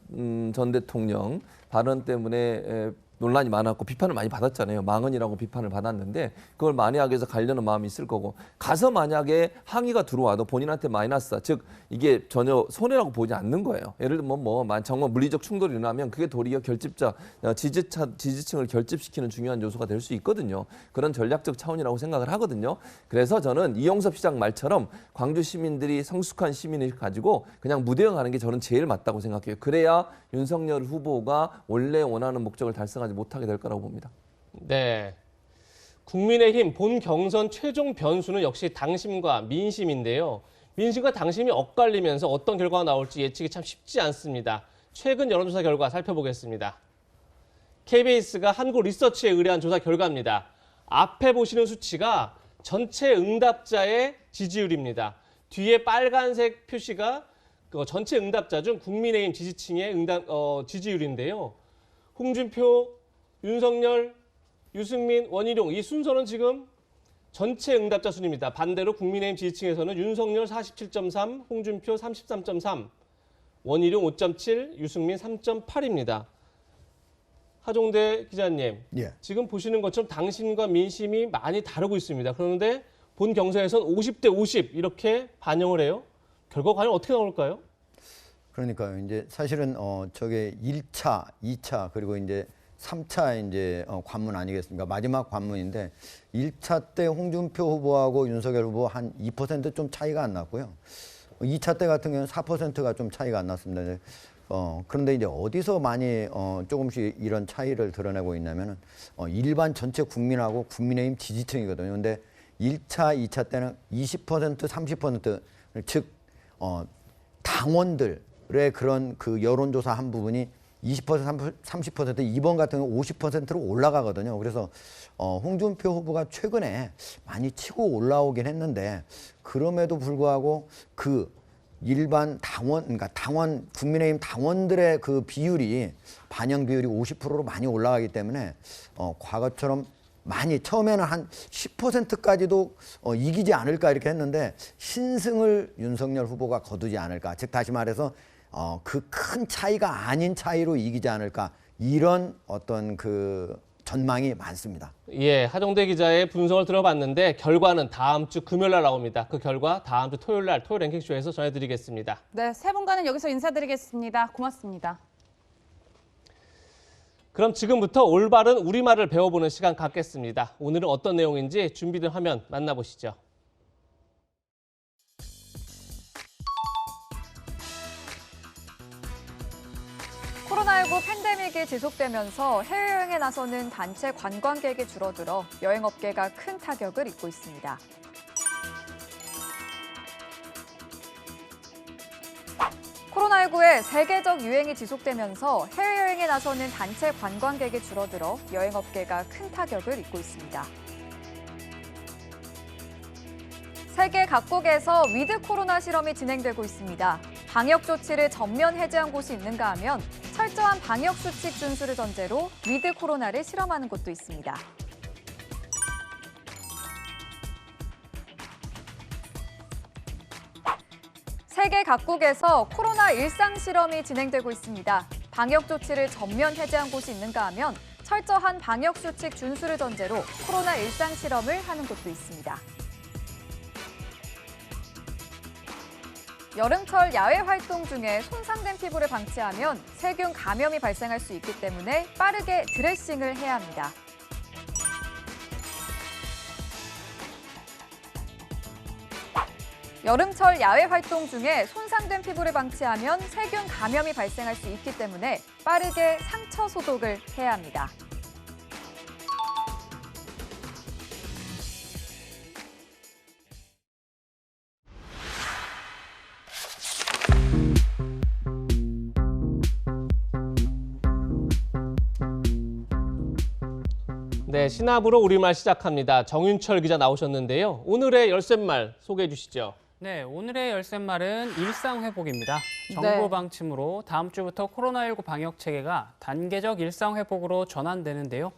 전 대통령 발언 때문에 논란이 많았고 비판을 많이 받았잖아요. 망언이라고 비판을 받았는데 그걸 만회하기 위해서 가려는 마음이 있을 거고 가서 만약에 항의가 들어와도 본인한테 마이너스다. 즉 이게 전혀 손해라고 보지 않는 거예요. 예를 들면 정말 물리적 충돌이 일어나면 그게 도리어 결집자 지지층을 결집시키는 중요한 요소가 될 수 있거든요. 그런 전략적 차원이라고 생각을 하거든요. 그래서 저는 이용섭 시장 말처럼 광주 시민들이 성숙한 시민을 가지고 그냥 무대응하는 게 저는 제일 맞다고 생각해요. 그래야 윤석열 후보가 원래 원하는 목적을 달성하지 못하게 될 거라고 봅니다. 네, 국민의힘 본 경선 최종 변수는 역시 당심과 민심인데요. 민심과 당심이 엇갈리면서 어떤 결과가 나올지 예측이 참 쉽지 않습니다. 최근 여론조사 결과 살펴보겠습니다. KBS가 한국리서치에 의뢰한 조사 결과입니다. 앞에 보시는 수치가 전체 응답자의 지지율입니다. 뒤에 빨간색 표시가 전체 응답자 중 국민의힘 지지층의 지지율인데요. 홍준표, 윤석열, 유승민, 원희룡 이 순서는 지금 전체 응답자 순입니다. 반대로 국민의힘 지지층에서는 윤석열 47.3, 홍준표 33.3, 원희룡 5.7, 유승민 3.8입니다. 하종대 기자님, 지금 보시는 것처럼 당심과 민심이 많이 다르고 있습니다. 그런데 본 경선에서는 50대 50 이렇게 반영을 해요. 결과 과연 어떻게 나올까요? 그러니까요. 이제 사실은 저게 1차, 2차 그리고 이제 3차 이제 관문 아니겠습니까? 마지막 관문인데 1차 때 홍준표 후보하고 윤석열 후보 한 2% 좀 차이가 안 났고요. 2차 때 같은 경우는 4%가 좀 차이가 안 났습니다. 그런데 이제 어디서 많이 조금씩 이런 차이를 드러내고 있냐면은 일반 전체 국민하고 국민의힘 지지층이거든요. 근데 1차, 2차 때는 20%, 30% 즉 당원들의 그런 그 여론조사 한 부분이 20%, 30% 이번 같은 경우 50%로 올라가거든요. 그래서 홍준표 후보가 최근에 많이 치고 올라오긴 했는데 그럼에도 불구하고 그 일반 당원, 그러니까 국민의힘 당원들의 그 비율이 반영 비율이 50%로 많이 올라가기 때문에 과거처럼 많이 처음에는 한 10%까지도 이기지 않을까 이렇게 했는데 신승을 윤석열 후보가 거두지 않을까. 즉 다시 말해서 그 큰 차이가 아닌 차이로 이기지 않을까 이런 어떤 그 전망이 많습니다. 예, 하종대 기자의 분석을 들어봤는데 결과는 다음 주 금요일 날 나옵니다. 그 결과 다음 주 토요일 날 토요일 랭킹쇼에서 전해드리겠습니다. 네, 세 분과는 여기서 인사드리겠습니다. 고맙습니다. 그럼 지금부터 올바른 우리말을 배워보는 시간 갖겠습니다. 오늘은 어떤 내용인지 준비된 화면 만나보시죠. 코로나19 팬데믹이 지속되면서 해외여행에 나서는 단체 관광객이 줄어들어 여행업계가 큰 타격을 입고 있습니다. 코로나19의 세계적 유행이 지속되면서 해외여행에 나서는 단체 관광객이 줄어들어 여행업계가 큰 타격을 입고 있습니다. 세계 각국에서 위드 코로나 실험이 진행되고 있습니다. 방역 조치를 전면 해제한 곳이 있는가 하면 철저한 방역 수칙 준수를 전제로 위드 코로나를 실험하는 곳도 있습니다. 세계 각국에서 코로나 일상 실험이 진행되고 있습니다. 방역 조치를 전면 해제한 곳이 있는가 하면 철저한 방역 수칙 준수를 전제로 코로나 일상 실험을 하는 곳도 있습니다. 여름철 야외 활동 중에 손상된 피부를 방치하면 세균 감염이 발생할 수 있기 때문에 빠르게 드레싱을 해야 합니다. 여름철 야외 활동 중에 손상된 피부를 방치하면 세균 감염이 발생할 수 있기 때문에 빠르게 상처 소독을 해야 합니다. 네, 신압으로 우리말 시작합니다. 정윤철 기자 나오셨는데요. 오늘의 열쇠말 소개해 주시죠. 네, 오늘의 열쇠말은 일상회복입니다. 네. 정부 방침으로 다음 주부터 코로나19 방역 체계가 단계적 일상회복으로 전환되는데요.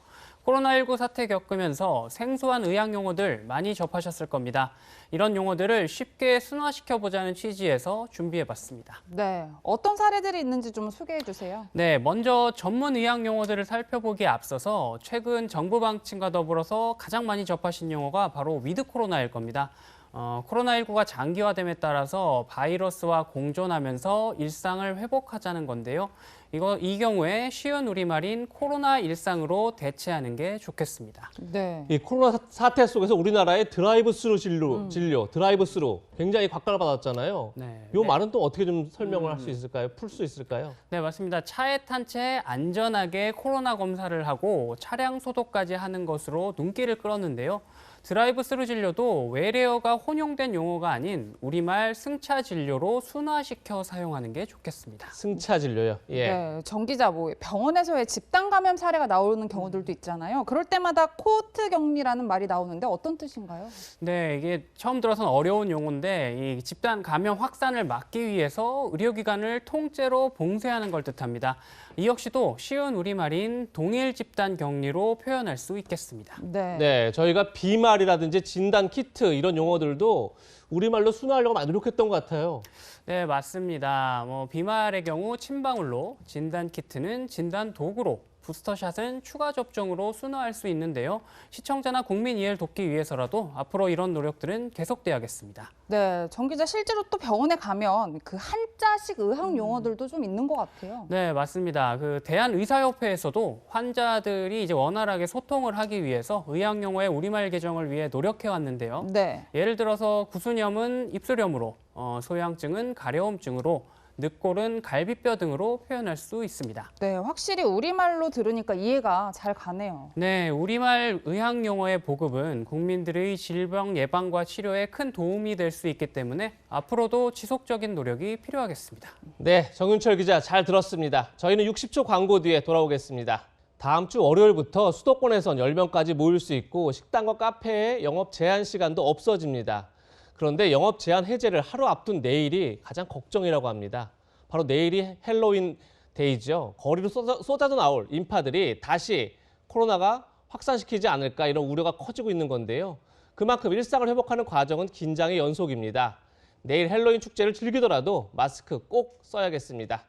코로나19 사태 겪으면서 생소한 의학 용어들 많이 접하셨을 겁니다. 이런 용어들을 쉽게 순화시켜보자는 취지에서 준비해봤습니다. 네, 어떤 사례들이 있는지 좀 소개해 주세요. 네, 먼저 전문 의학 용어들을 살펴보기에 앞서서 최근 정부 방침과 더불어서 가장 많이 접하신 용어가 바로 위드 코로나일 겁니다. 코로나19가 장기화됨에 따라서 바이러스와 공존하면서 일상을 회복하자는 건데요. 이 경우에 쉬운 우리말인 코로나 일상으로 대체하는 게 좋겠습니다. 네. 이 코로나 사태 속에서 우리나라의 드라이브스루 진료, 드라이브스루 굉장히 곽달을 받았잖아요. 네. 이 말은 또 어떻게 좀 설명을 할 수 있을까요? 풀 수 있을까요? 네, 맞습니다. 차에 탄 채 안전하게 코로나 검사를 하고 차량 소독까지 하는 것으로 눈길을 끌었는데요. 드라이브스루 진료도 외래어가 혼용된 용어가 아닌 우리말 승차 진료로 순화시켜 사용하는 게 좋겠습니다. 승차 진료요? 예. 네, 정 기자, 병원에서의 집단 감염 사례가 나오는 경우들도 있잖아요. 그럴 때마다 코호트 격리라는 말이 나오는데 어떤 뜻인가요? 네, 이게 처음 들어서는 어려운 용어인데 이 집단 감염 확산을 막기 위해서 의료기관을 통째로 봉쇄하는 걸 뜻합니다. 이 역시도 쉬운 우리말인 동일 집단 격리로 표현할 수 있겠습니다. 네, 저희가 비말이라든지 진단 키트 이런 용어들도 우리말로 순화하려고 많이 노력했던 것 같아요. 네, 맞습니다. 비말의 경우 침방울로, 진단 키트는 진단 도구로, 부스터샷은 추가 접종으로 순화할 수 있는데요. 시청자나 국민 이해를 돕기 위해서라도 앞으로 이런 노력들은 계속돼야겠습니다. 네, 정 기자, 실제로 또 병원에 가면 그 한자식 의학 용어들도 좀 있는 것 같아요. 네, 맞습니다. 대한의사협회에서도 환자들이 이제 원활하게 소통을 하기 위해서 의학 용어의 우리말 개정을 위해 노력해 왔는데요. 네. 예를 들어서 구순염은 입술염으로, 소양증은 가려움증으로, 늑골은 갈비뼈 등으로 표현할 수 있습니다. 네, 확실히 우리말로 들으니까 이해가 잘 가네요. 네, 우리말 의학 용어의 보급은 국민들의 질병 예방과 치료에 큰 도움이 될 수 있기 때문에 앞으로도 지속적인 노력이 필요하겠습니다. 네, 정윤철 기자 잘 들었습니다. 저희는 60초 광고 뒤에 돌아오겠습니다. 다음 주 월요일부터 수도권에선 10명까지 모일 수 있고 식당과 카페의 영업 제한 시간도 없어집니다. 그런데 영업 제한 해제를 하루 앞둔 내일이 가장 걱정이라고 합니다. 바로 내일이 헬로윈 데이죠. 거리로 쏟아져 나올 인파들이 다시 코로나가 확산시키지 않을까 이런 우려가 커지고 있는 건데요. 그만큼 일상을 회복하는 과정은 긴장의 연속입니다. 내일 헬로윈 축제를 즐기더라도 마스크 꼭 써야겠습니다.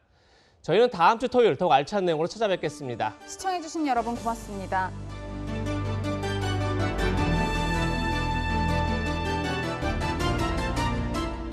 저희는 다음 주 토요일 더욱 알찬 내용으로 찾아뵙겠습니다. 시청해주신 여러분 고맙습니다.